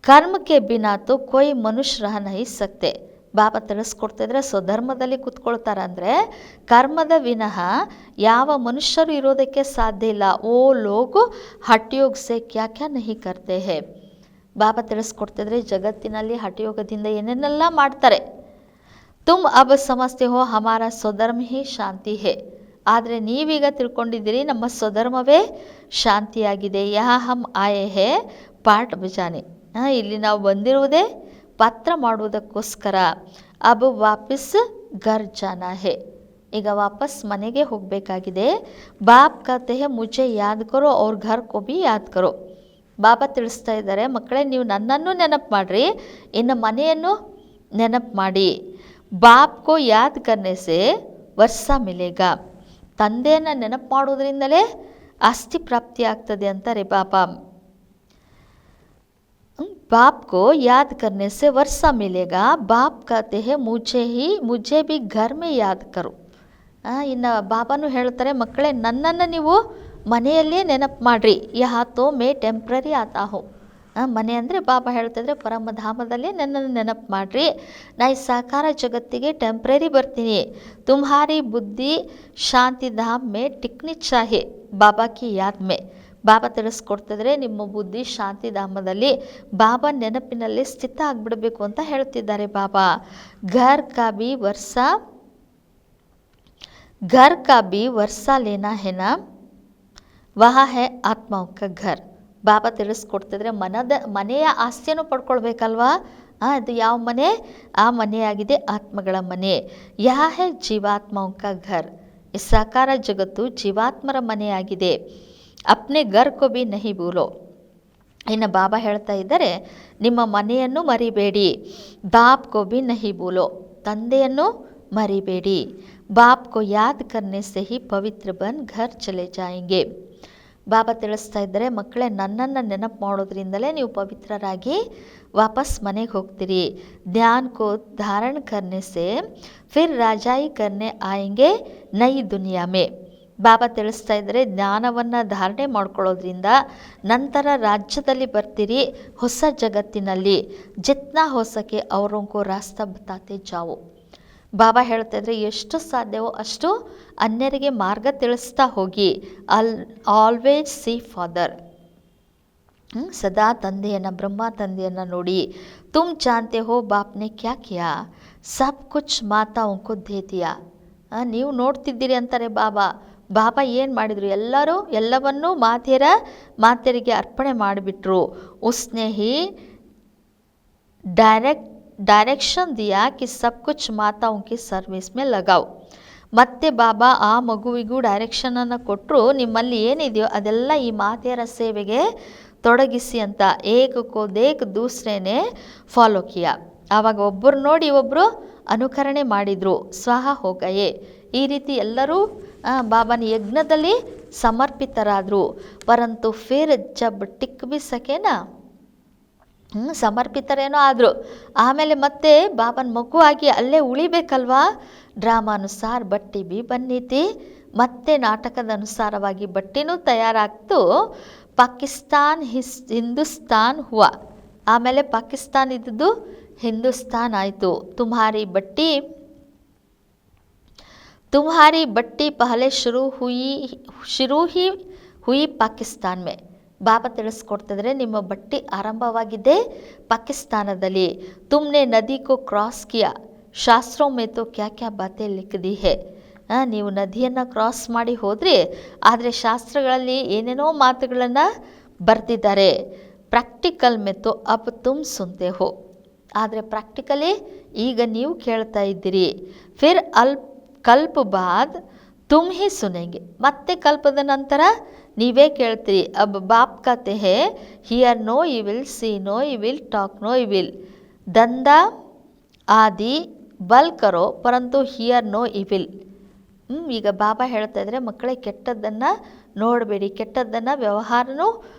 ಕರ್ಮಕ್ಕೆ ಬಿನಾ ತೋ ಕೊಯ್ ಮನುಷ್ಯ ರಹ ನಹಿ ಸಕ್ತೆ. ಬಾಬಾ ತಿಳಿಸ್ಕೊಡ್ತಿದ್ರೆ ಸ್ವಧರ್ಮದಲ್ಲಿ ಕೂತ್ಕೊಳ್ತಾರಂದರೆ ಕರ್ಮದ ವಿನಃ ಯಾವ ಮನುಷ್ಯರು ಇರೋದಕ್ಕೆ ಸಾಧ್ಯ ಇಲ್ಲ. ಓ ಲೋಗು ಹಠಯೋಗ ಸೆ ಕ್ಯಾ ಕ್ಯಾ ನಹಿ ಕರ್ತೆ ಹೇ. ಬಾಬಾ ತಿಳಿಸ್ಕೊಡ್ತಿದ್ರೆ ಜಗತ್ತಿನಲ್ಲಿ ಹಠಯೋಗದಿಂದ ಏನೇನೆಲ್ಲ ಮಾಡ್ತಾರೆ. ತುಮ್ ಅಬ್ ಸಮಜ್ತೆ ಹೋ ಹಮಾರ ಸ್ವಧರ್ಮ ಹಿ ಶಾಂತಿ ಹೇ. ಆದರೆ ನೀವೀಗ ತಿಳ್ಕೊಂಡಿದ್ದೀರಿ ನಮ್ಮ ಸ್ವಧರ್ಮವೇ ಶಾಂತಿಯಾಗಿದೆ. ಯಹ ಹಮ್ ಆಯೆ ಹೇ ಪಾಠ ಬಜಾನೆ. ಇಲ್ಲಿ ನಾವು ಬಂದಿರುವುದೇ ಪಾತ್ರ ಮಾಡುವುದಕ್ಕೋಸ್ಕರ. ಅಬ್ ವಾಪಸ್ ಘರ್ ಜಾನಾ ಹೇ. ಈಗ ವಾಪಸ್ ಮನೆಗೆ ಹೋಗಬೇಕಾಗಿದೆ. ಬಾಪ್ ಕಹತೆ ಹೇ ಮುझे ಯಾದ್ ಕರೋ ಔರ್ ಘರ್ ಕೋ ಭಿ ಯಾದ್ ಕರೋ. ಬಾಬಾ ತಿಳಿಸ್ತಾ ಇದ್ದಾರೆ ಮಕ್ಕಳೇ ನೀವು ನನ್ನನ್ನು ನೆನಪು ಮಾಡಿರಿ, ಇನ್ನು ಮನೆಯನ್ನು ನೆನಪು ಮಾಡಿ. ಬಾಪ್ ಕೋ ಯಾದ್ ಕರ್ನೆ ಸೆ ವರ್ಷ ಮಿಲೇಗಾ. ತಂದೆಯನ್ನು ನೆನಪು ಮಾಡೋದ್ರಿಂದಲೇ ಆಸ್ತಿ ಪ್ರಾಪ್ತಿ ಆಗ್ತದೆ ಅಂತಾರೆ ಬಾಬಾ. बाप को याद करने से वर्षा मिलेगा. बाप कहते हैं मुझे भी घर में याद करो. ಇನ್ನು ಬಾಬಾನು ಹೇಳ್ತಾರೆ ಮಕ್ಕಳೇ ನನ್ನನ್ನು ನೀವು ಮನೆಯಲ್ಲೇ ನೆನಪು ಮಾಡಿರಿ. ಯಹ ತೋ ಮೇ ಟೆಂಪ್ರರಿ ಆತಾ ಹೋ. ಮನೆ ಅಂದರೆ ಬಾಬಾ ಹೇಳ್ತಿದ್ರೆ ಪರಮಧಾಮದಲ್ಲೇ ನನ್ನನ್ನು ನೆನಪು ಮಾಡಿರಿ. ನಾ ಈ ಸಾಕಾರ ಜಗತ್ತಿಗೆ ಟೆಂಪ್ರರಿ ಬರ್ತೀನಿ. ತುಮ್ಹಾರಿ ಬುದ್ಧಿ ಶಾಂತಿಧಾಮ್ ಮೇ ಟಿಕ್ನಿ ಚಾಹೆ ಬಾಬಾ ಕಿ ಯಾದ್ ಮೇ. ಬಾಬಾ ತಿಳಿಸ್ಕೊಡ್ತಿದ್ರೆ ನಿಮ್ಮ ಬುದ್ಧಿ ಶಾಂತಿಧಾಮದಲ್ಲಿ ಬಾಬಾ ನೆನಪಿನಲ್ಲಿ ಸ್ಥಿತ ಆಗಿಬಿಡಬೇಕು ಅಂತ ಹೇಳ್ತಿದ್ದಾರೆ ಬಾಬಾ. ಘರ್ ಕಾ ಭಿ ವರ್ಷ घर का भी वर्षा लेना है ना, ವಹ ಹೇ ಆತ್ಮಾओं का घर. ಬಾಬಾ ತಿಳಿಸ್ಕೊಡ್ತಿದ್ರೆ ಮನೆಯ ಆಸ್ತಿಯನ್ನು ಪಡ್ಕೊಳ್ಬೇಕಲ್ವಾ. ಅದು ಯಾವ ಮನೆ? ಆ ಮನೆಯಾಗಿದೆ ಆತ್ಮಗಳ ಮನೆ. ಯಹ ಹೇ ಜೀವಾತ್ಮಾओं का घर. ಈ ಸಾಕಾರ ಜಗತ್ತು ಜೀವಾತ್ಮರ ಮನೆಯಾಗಿದೆ. ಅಪ್ನೆ ಘರ್ ಕೋ ಭಿ ನಹಿ ಭೂಲೋ. ಇನ್ನು ಬಾಬಾ ಹೇಳ್ತಾ ಇದ್ದಾರೆ, ನಿಮ್ಮ ಮನೆಯನ್ನು ಮರಿಬೇಡಿ. ಬಾಪ್ ಕೋ ಭಿ ನಹಿ ಭೂಲೋ. ತಂದೆಯನ್ನು ಮರಿಬೇಡಿ. ಬಾಪ್ ಕೋ ಯಾದ್ ಕರ್ನೆ ಸೆ ಹಿ ಪವಿತ್ರ ಬನ್ ಘರ್ ಚಲೆ ಜಾಯೆಂಗೆ. ಬಾಬಾ ತಿಳಿಸ್ತಾ ಇದ್ದಾರೆ, ಮಕ್ಕಳೇ ನನ್ನನ್ನು ನೆನಪು ಮಾಡೋದ್ರಿಂದಲೇ ನೀವು ಪವಿತ್ರರಾಗಿ ವಾಪಸ್ ಮನೆಗೆ ಹೋಗ್ತೀರಿ. ಧ್ಯಾನ್ ಕೋ ಧಾರಣ ಕರ್ನೆ ಸೆ ಫಿರ್ ರಾಜಾಯಿ ಕರ್ನೆ ಆಯೆಂಗೆ ನೈ ದುನಿಯಾ ಮೇ. ಬಾಬಾ ತಿಳಿಸ್ತಾ ಇದ್ದಾರೆ, ಜ್ಞಾನವನ್ನು ಧಾರಣೆ ಮಾಡ್ಕೊಳ್ಳೋದ್ರಿಂದ ನಂತರ ರಾಜ್ಯದಲ್ಲಿ ಬರ್ತೀರಿ, ಹೊಸ ಜಗತ್ತಿನಲ್ಲಿ. ಜಿತ್ನಾ ಹೊಸಕ್ಕೆ ಅವರೋಂಕೋ ರಾಸ್ತಾ ಬತಾತೆ ಜಾವೋ. ಬಾಬಾ ಹೇಳ್ತಾ ಇದ್ರೆ, ಎಷ್ಟು ಸಾಧ್ಯವೋ ಅಷ್ಟು ಅನ್ಯರಿಗೆ ಮಾರ್ಗ ತಿಳಿಸ್ತಾ ಹೋಗಿ. Always C father. ಸದಾ ತಂದೆಯನ್ನು, ಬ್ರಹ್ಮ ತಂದೆಯನ್ನು ನೋಡಿ. ತುಮ್ ಜಾನ್ತೆ ಹೋ ಬಾಪ್ನೆ ಕ್ಯಾ ಕಿಯಾ, ಸಬ್ ಕುಚ್ ಮಾತಾओंको दे दिया. ನೀವು ನೋಡ್ತಿದ್ದೀರಿ ಅಂತಾರೆ ಬಾಬಾ. ಬಾಬಾ ಏನು ಮಾಡಿದರು? ಎಲ್ಲವನ್ನೂ ಮಾತೆಯರಿಗೆ ಅರ್ಪಣೆ ಮಾಡಿಬಿಟ್ರು. ಉಸ್ನೆ ಹಿ ಡೈರೆಕ್ಷನ್ ದಿಯಾ ಕಿ ಸಬ್ ಕುಚ್ ಮಾತಾओं की ಸರ್ವಿಸ್ ಮೇ ಲಗಾವ್. ಮತ್ತೆ ಬಾಬಾ ಆ ಮಗುವಿಗೂ ಡೈರೆಕ್ಷನನ್ನು ಕೊಟ್ಟರು, ನಿಮ್ಮಲ್ಲಿ ಏನಿದೆಯೋ ಅದೆಲ್ಲ ಈ ಮಾತೆಯರ ಸೇವೆಗೆ ತೊಡಗಿಸಿ ಅಂತ. ಏಕಕ್ಕೋ ದೇಕ್ ದೂಸರೇನೆ ಫಾಲೋ ಕಿಯಾ. ಆವಾಗ ಒಬ್ಬರು ನೋಡಿ ಒಬ್ಬರು ಅನುಕರಣೆ ಮಾಡಿದರು. ಸ್ವಹ ಹೋಗಯೇ. ಈ ರೀತಿ ಎಲ್ಲರೂ ಬಾಬಾನ ಯಜ್ಞದಲ್ಲಿ ಸಮರ್ಪಿತರಾದರು. ಪರಂತು ಫಿರ್ ಜಬ್ ಟಿಕ್ ಬಿ ಸಕೆನಾ, ಸಮರ್ಪಿತರೇನೋ ಆದರು. ಆಮೇಲೆ ಮತ್ತೆ ಬಾಬನ ಮಗುವಾಗಿ ಅಲ್ಲೇ ಉಳಿಬೇಕಲ್ವಾ. ಡ್ರಾಮಾನುಸಾರ ಬಟ್ಟಿ ಬಿ ಬನ್ನೀತಿ. ಮತ್ತೆ ನಾಟಕದ ಅನುಸಾರವಾಗಿ ಬಟ್ಟಿನೂ ತಯಾರಾಗ್ತು. ಪಾಕಿಸ್ತಾನ್ ಹಿಂದೂಸ್ತಾನ್ ಹುವಾ. ಆಮೇಲೆ ಪಾಕಿಸ್ತಾನ್ ಇದ್ದದ್ದು ಹಿಂದೂಸ್ತಾನ್ ಆಯಿತು. तुम्हारी बट्टी पहले शुरू ही हुई पाकिस्तान में. ಬಾಬಾ ತಿಳಿಸ್ಕೊಡ್ತಿದ್ರೆ, ನಿಮ್ಮ ಬಟ್ಟಿ ಆರಂಭವಾಗಿದೆ ಪಾಕಿಸ್ತಾನದಲ್ಲಿ. ತುಮ್ನೆ ನದಿ ಕೋ ಕ್ರಾಸ್ ಕಿಯಾ, ಶಾಸ್ತ್ರೋ ಮೇ ತೋ ಕ್ಯಾ ಕ್ಯಾ ಬಾತೆ ಲಿಖ್ ದಿ ಹೇ. ನೀವು ನದಿಯನ್ನು ಕ್ರಾಸ್ ಮಾಡಿ ಹೋದ್ರಿ, ಆದರೆ ಶಾಸ್ತ್ರಗಳಲ್ಲಿ ಏನೇನೋ ಮಾತುಗಳನ್ನು ಬರೆದಿದ್ದಾರೆ. ಪ್ರಾಕ್ಟಿಕಲ್ ಮೇ ತೋ ಅಬ್ ತುಮ್ ಸುನ್ತೆ ಹೋ. ಆದರೆ ಪ್ರಾಕ್ಟಿಕಲಿ ಈಗ ನೀವು ಕೇಳ್ತಾ ಇದ್ದೀರಿ. ಫಿರ್ ಕಲ್ಪ ಬಾದ್ ತುಮ್ ಹಿ ಸುನೆಂಗೆ. ಮತ್ತೆ ಕಲ್ಪದ ನಂತರ ನೀವೇ ಕೇಳ್ತೀರಿ. ಅಬ್ ಬಾಪ್ ಕತೆ ಹೇ hear no evil, see no evil, talk no evil, ದಂಧಾ ಆದಿ ಬಲ್ ಕರೋ ಪರಂತು ಹಿಯರ್ ನೋ ಇವಿಲ್. ಈಗ ಬಾಬಾ ಹೇಳ್ತಾ ಇದ್ರೆ, ಮಕ್ಕಳೇ ಕೆಟ್ಟದ್ದನ್ನು ನೋಡಬೇಡಿ, ಕೆಟ್ಟದ್ದನ್ನು ವ್ಯವಹಾರನೂ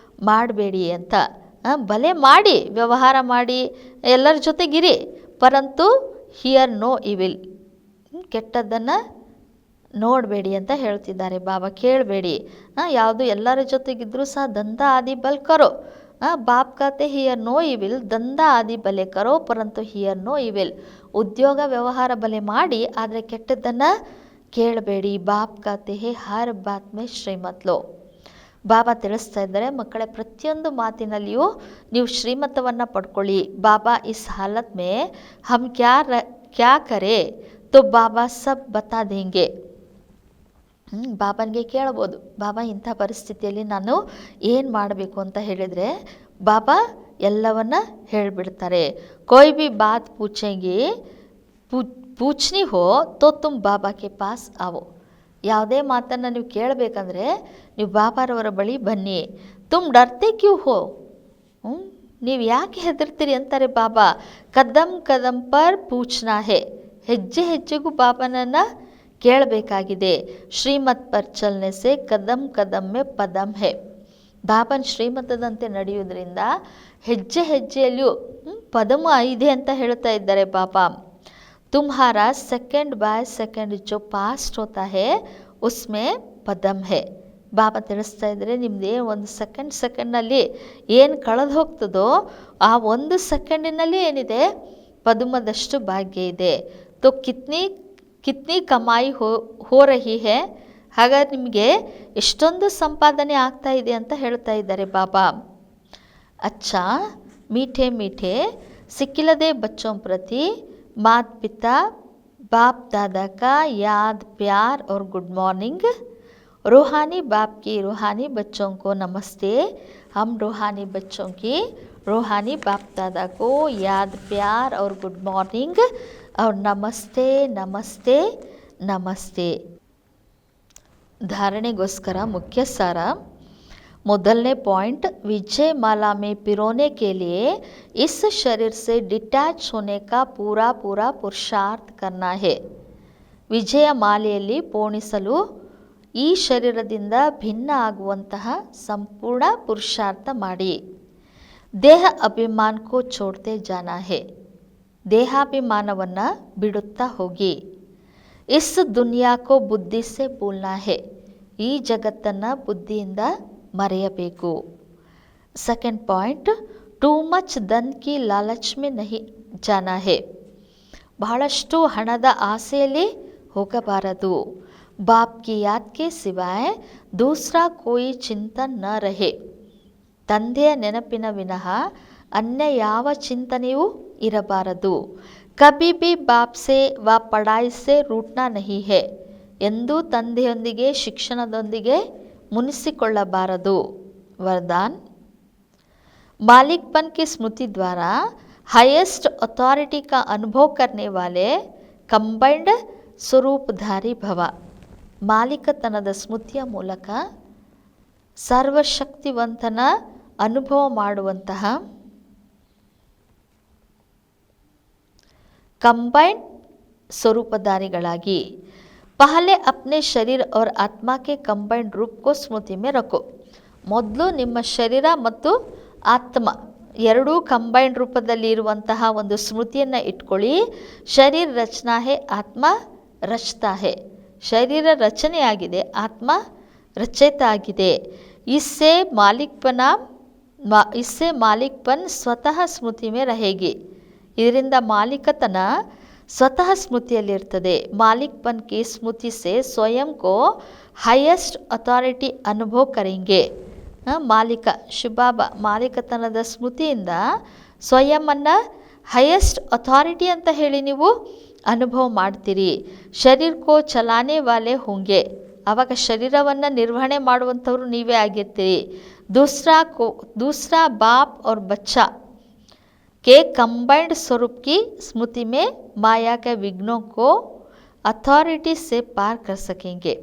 ಮಾಡಬೇಡಿ ಅಂತ. ಬಲೆ ಮಾಡಿ, ವ್ಯವಹಾರ ಮಾಡಿ, ಎಲ್ಲರ ಜೊತೆಗಿರಿ, ಪರಂತು ಹಿಯರ್ ನೋ ಇವಿಲ್, ಕೆಟ್ಟದ್ದನ್ನು ನೋಡಬೇಡಿ ಅಂತ ಹೇಳ್ತಿದ್ದಾರೆ ಬಾಬಾ. ಕೇಳಬೇಡಿ. ಯಾವುದು ಎಲ್ಲರ ಜೊತೆಗಿದ್ರೂ ಸಹ ದಂಧಾ ಆದಿ ಬಲ್ ಕರೋ. ಬಾಪ್ ಕಾತೆ ಹಿಯರ್ ನೋ ಇವಿಲ್, ದಂಧಾ ಆದಿ ಬಲೆ ಕರೋ ಪರಂತು ಹಿಯರ್ ನೋ ಇವಿಲ್. ಉದ್ಯೋಗ ವ್ಯವಹಾರ ಬಲೆ ಮಾಡಿ, ಆದರೆ ಕೆಟ್ಟದ್ದನ್ನು ಕೇಳಬೇಡಿ. ಬಾಪ್ ಕಾತೆ ಹೇ ಹರ್ ಬಾತ್ ಮೇ ಶ್ರೀಮತ್ ಲೋ. ಬಾಬಾ ತಿಳಿಸ್ತಾ ಇದ್ದಾರೆ, ಮಕ್ಕಳೇ ಪ್ರತಿಯೊಂದು ಮಾತಿನಲ್ಲಿಯೂ ನೀವು ಶ್ರೀಮತವನ್ನು ಪಡ್ಕೊಳ್ಳಿ. ಬಾಬಾ ಇಸ್ ಹಾಲತ್ ಮೇ ಹಮ್ ಕ್ಯಾ ಕರೆ ತೋ ಬಾಬಾ ಸಬ್ ಬತಾ ದೇಂಗೆ. ಬಾಬನಿಗೆ ಕೇಳ್ಬೋದು, ಬಾಬಾ ಇಂಥ ಪರಿಸ್ಥಿತಿಯಲ್ಲಿ ನಾನು ಏನು ಮಾಡಬೇಕು ಅಂತ ಹೇಳಿದರೆ ಬಾಬಾ ಎಲ್ಲವನ್ನ ಹೇಳಿಬಿಡ್ತಾರೆ. ಕೋಯ್ ಬಿ ಬಾತ್ ಪೂಚ್ನಿ ಹೋ ತೋ ತುಮ್ ಬಾಬಾ ಕೆ ಪಾಸ್ ಆವೋ. ಯಾವುದೇ ಮಾತನ್ನು ನೀವು ಕೇಳಬೇಕಂದ್ರೆ ನೀವು ಬಾಬಾರವರ ಬಳಿ ಬನ್ನಿ. ತುಮ್ ಡರ್ತೆ ಕ್ಯೂ ಹೋ. ನೀವು ಯಾಕೆ ಹೆದರ್ತೀರಿ ಅಂತಾರೆ ಬಾಬಾ. ಕದಮ್ ಕದಮ್ ಪರ್ ಪೂಚ್ನಾ ಹೇ. ಹೆಜ್ಜೆ ಹೆಜ್ಜೆಗೂ ಬಾಬನನ್ನು ಕೇಳಬೇಕಾಗಿದೆ. ಶ್ರೀಮತ್ ಪರ್ ಚಲ್ನೆ ಸೆ ಕದಮ್ ಕದಮ್ ಮೇ ಪದಮ್ ಹೇ. ಬಾಬನ ಶ್ರೀಮತದಂತೆ ನಡೆಯುವುದರಿಂದ ಹೆಜ್ಜೆ ಹೆಜ್ಜೆಯಲ್ಲಿಯೂ ಪದಮ ಇದೆ ಅಂತ ಹೇಳ್ತಾ ಇದ್ದಾರೆ ಬಾಬಾ. ತುಮ್ಹಾರ ಸೆಕೆಂಡ್ ಬಾಯ್ ಸೆಕೆಂಡ್ ಜೋ ಪಾಸ್ಟ್ ಹೋತಾ ಹೇ ಉಸ್ಮೇ ಪದಮ್ ಹೇ. ಬಾಬಾ ತಿಳಿಸ್ತಾ ಇದ್ದಾರೆ, ನಿಮ್ಮದೇ ಒಂದು ಸೆಕೆಂಡ್ನಲ್ಲಿ ಏನು ಕಳೆದು ಹೋಗ್ತದೋ ಆ ಒಂದು ಸೆಕೆಂಡಿನಲ್ಲಿ ಏನಿದೆ ಪದುಮದಷ್ಟು ಭಾಗ್ಯ ಇದೆ. ತೋ ಕಿತ್ನಿ ಕಮಾಯಿ ಹೋ ರಹಿ ಹೇ. ಹಾಗಾದ್ರೆ ನಿಮಗೆ ಎಷ್ಟೊಂದು ಸಂಪಾದನೆ ಆಗ್ತಾ ಇದೆ ಅಂತ ಹೇಳ್ತಾ ಇದ್ದಾರೆ ಬಾಬಾ. ಅಚ್ಚಾ ಮೀಠೆ ಮೀಠೆ ಸಿಕ್ಕಿಲ್ಲದೆ ಬಚ್ಚೋಂ ಪ್ರತಿ ಮಾತ್ ಪಿತಾ बाप दादा का याद प्यार और गुड मॉर्निंग। रूहानी बाप की रूहानी बच्चों को नमस्ते। हम रूहानी बच्चों की रूहानी बाप दादा को याद प्यार और गुड मॉर्निंग और नमस्ते नमस्ते नमस्ते। धारणेಗೋಸ್ಕರ मुख्य सार। ಮೊದಲನೇ पॉइंट, विजय माला में पिरोने के लिए इस शरीर से डिटैच होने का पूरा पुरुषार्थ करना है। ವಿಜಯ ಮಾಲೆಯಲ್ಲಿ ಪೋಣಿಸಲು ಈ ಶರೀರದಿಂದ ಭಿನ್ನ ಆಗುವಂತಹ ಸಂಪೂರ್ಣ ಪುರುಷಾರ್ಥ ಮಾಡಿ। ದೇಹ ಅಭಿಮಾನ ಕೋ ಛೋಡ್ತೆ ಜಾನಾ ಹೇ, ದೇಹಾಭಿಮಾನವನ್ನು ಬಿಡುತ್ತಾ ಹೋಗಿ। ಇಸ್ ದುನಿಯಾ ಕೋ ಬುದ್ಧಿ ಸೆ ಭೂಲ್ನಾ ಹೇ, ಈ ಜಗತ್ತನ್ನು ಬುದ್ಧಿಯಿಂದ ಮರೆಯಬೇಕು। ಸೆಕೆಂಡ್ ಪಾಯಿಂಟ್, ಟೂ ಮಚ್ ಧನ್ ಕಿ ಲಾಲಚ್ ಮೇ ನಹಿ ಜಾನಾ ಹೇ, ಬಹಳಷ್ಟು ಹಣದ ಆಸೆಯಲ್ಲಿ ಹೋಗಬಾರದು। ಬಾಪ್ ಕಿ ಯಾದ್ ಕೆ ಸಿವಾಯ್ ದೂಸರಾ ಕೋಯಿ ಚಿಂತನ್ ನ ರಹೆ, ತಂದೆಯ ನೆನಪಿನ ವಿನಃ ಅನ್ಯ ಯಾವ ಚಿಂತನೆಯೂ ಇರಬಾರದು। ಕಭಿ ಭಿ ಬಾಪ್ ಸೆ ವ ಪಢಾಯಿ ಸೆ ರೂಟ್ನಾ ನಹಿ ಹೇ, ಎಂದೂ ತಂದೆಯೊಂದಿಗೆ ಶಿಕ್ಷಣದೊಂದಿಗೆ ಮುನಿಸಿಕೊಳ್ಳಬಾರದು। ವರದಾನ್, मालिकपन की स्मृति द्वारा हाईएस्ट अथॉरिटी का अनुभव करने वाले कंबाइंड ಸ್ವರೂಪಧಾರಿ ಭವ। ಮಾಲೀಕತನದ ಸ್ಮೃತಿಯ ಮೂಲಕ ಸರ್ವಶಕ್ತಿವಂತನ ಅನುಭವ ಮಾಡುವಂತಹ कंबाइंड स्वरूपधारिಗಳಾಗಿ। पहले अपने शरीर और आत्मा के कंबाइंड रूप को स्मृति में रखो, ಮೊದಲು ನಿಮ್ಮ ಶರೀರ ಮತ್ತು ಆತ್ಮ ಎರಡೂ ಕಂಬೈಂಡ್ ರೂಪದಲ್ಲಿ ಇರುವಂತಹ ಒಂದು ಸ್ಮೃತಿಯನ್ನು ಇಟ್ಕೊಳ್ಳಿ। ಶರೀರ ರಚನಾ ಹೇ, ಆತ್ಮ ರಚತಾ ಹೇ, ಶರೀರ ರಚನೆಯಾಗಿದೆ, ಆತ್ಮ ರಚಯಿತ ಆಗಿದೆ। इससे मालिकपन ಸ್ವತಃ ಸ್ಮೃತಿ ಮೇ रहेगी, ಇದರಿಂದ ಮಾಲೀಕತನ ಸ್ವತಃ ಸ್ಮೃತಿಯಲ್ಲಿರ್ತದೆ। मालिकपन की स्मृति से स्वयं को हाईएस्ट अथॉरिटी अनुभव करेंगे। ಮಾಲೀಕ ಶಿವಬಾಬ ಮಾಲೀಕತನದ ಸ್ಮೃತಿಯಿಂದ ಸ್ವಯಂವನ್ನು ಹೈಯೆಸ್ಟ್ ಅಥಾರಿಟಿ ಅಂತ ಹೇಳಿ ನೀವು ಅನುಭವ ಮಾಡ್ತೀರಿ। ಶರೀರಕ್ಕೋ ಚಲಾನೆ ವಾಲೆ ಹೋಂಗೆ, ಆವಾಗ ಶರೀರವನ್ನು ನಿರ್ವಹಣೆ ಮಾಡುವಂಥವ್ರು ನೀವೇ ಆಗಿರ್ತೀರಿ। दूसरा बाप और बच्चा के कंबाइंड स्वरूप की स्मृति में माया के विघ्नों को ಅಥಾರಿಟಿ से पार कर सकेंगे।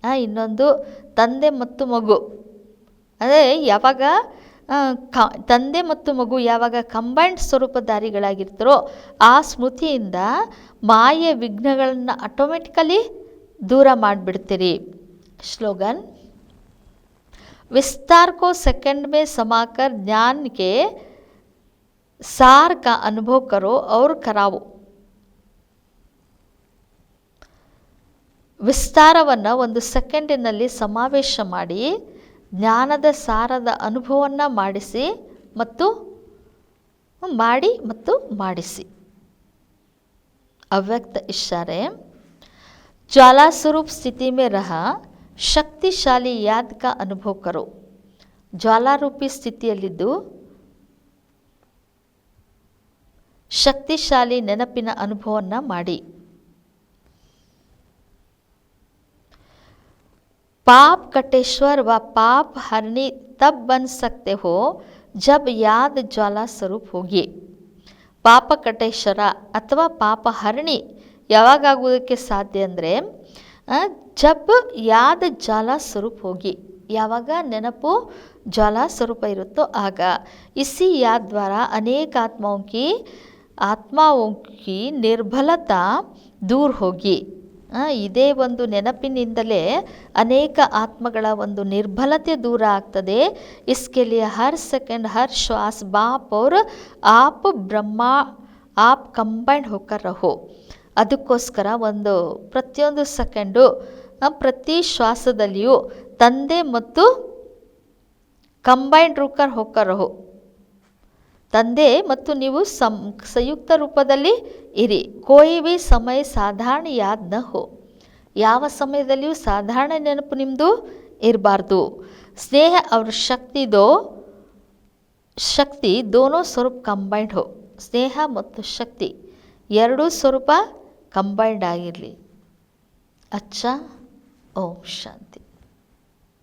ಇನ್ನೊಂದು ತಂದೆ ಮತ್ತು ಮಗು, ಅದೇ ಯಾವಾಗ ತಂದೆ ಮತ್ತು ಮಗು ಯಾವಾಗ ಕಂಬೈಂಡ್ ಸ್ವರೂಪಧಾರಿಗಳಾಗಿರ್ತಾರೋ ಆ ಸ್ಮೃತಿಯಿಂದ ಮಾಯೆ ವಿಘ್ನಗಳನ್ನು ಆಟೋಮೆಟಿಕಲಿ ದೂರ ಮಾಡಿಬಿಡ್ತೀರಿ। ಸ್ಲೋಗನ್, विस्तार को सेकंड में समाकर ज्ञान के सार का अनुभव करो और कराओ। ವಿಸ್ತಾರವನ್ನು ಒಂದು ಸೆಕೆಂಡಿನಲ್ಲಿ ಸಮಾವೇಶ ಮಾಡಿ ಜ್ಞಾನದ ಸಾರದ ಅನುಭವವನ್ನು ಮಾಡಿಸಿ। ಅವ್ಯಕ್ತ ಇಶಾರೆ, ज्वाला स्वरूप स्थिति में रहा शक्तिशाली याद का अनुभव करो। ಜ್ವಾಲಾರೂಪಿ ಸ್ಥಿತಿಯಲ್ಲಿದ್ದು ಶಕ್ತಿಶಾಲಿ ನೆನಪಿನ ಅನುಭವವನ್ನು ಮಾಡಿ। पाप कटेश्वर व पाप हरणी तब बन सकते हो जब याद ज्वाला स्वरूप होगी। ಪಾಪ ಕಟೇಶ್ವರ ಅಥವಾ ಪಾಪ ಹರಣಿ ಯಾವಾಗ ಆಗುವುದಕ್ಕೆ ಸಾಧ್ಯ ಅಂದರೆ ಜಬ್ ಯಾದ್ ಜ್ವಾಲಾ ಸ್ವರೂಪ್ ಹೋಗಿ, ಯಾವಾಗ ನೆನಪು ಜ್ವಾಲಾ ಸ್ವರೂಪ ಇರುತ್ತೋ ಆಗ। ಇಸಿ ಯಾದ್ ದ್ವಾರ ಅನೇಕ ಆತ್ಮಾओं की ನಿರ್ಬಲತಾ ದೂರ ಹೋಗಿ, ಇದೇ ಒಂದು ನೆನಪಿನಿಂದಲೇ ಅನೇಕ ಆತ್ಮಗಳ ಒಂದು ನಿರ್ಬಲತೆ ದೂರ ಆಗ್ತದೆ। इसके लिए हर सेकंड हर श्वास बाप और आप ब्रह्मा आप कंबाइंड होकर रहो। ಅದಕ್ಕೋಸ್ಕರ ಒಂದು ಪ್ರತಿಯೊಂದು ಸೆಕೆಂಡು ಪ್ರತಿ ಶ್ವಾಸದಲ್ಲಿಯೂ ತಂದೆ ಮತ್ತು ಕಂಬೈಂಡ್ ರೂಕರ್ ಹೋಕರಹೋ, ತಂದೆ ಮತ್ತು ನೀವು ಸಂಯುಕ್ತ ರೂಪದಲ್ಲಿ ಇರಿ। ಕೋಯಿ ಭಿ ಸಮಯ ಸಾಧಾರಣ ಯಾದ್ ನ ಹೋ, ಯಾವ ಸಮಯದಲ್ಲಿಯೂ ಸಾಧಾರಣ ನೆನಪು ನಿಮ್ಮದು ಇರಬಾರ್ದು। ಸ್ನೇಹ ಅವರ ಶಕ್ತಿ ದೋನೋ ಸ್ವರೂಪ ಕಂಬೈಂಡ್ ಹೋ, ಸ್ನೇಹ ಮತ್ತು ಶಕ್ತಿ ಎರಡೂ ಸ್ವರೂಪ ಕಂಬೈಂಡ್ ಆಗಿರಲಿ. ಅಚ್ಚಾ. ಓಂ ಶಾಂತಿ.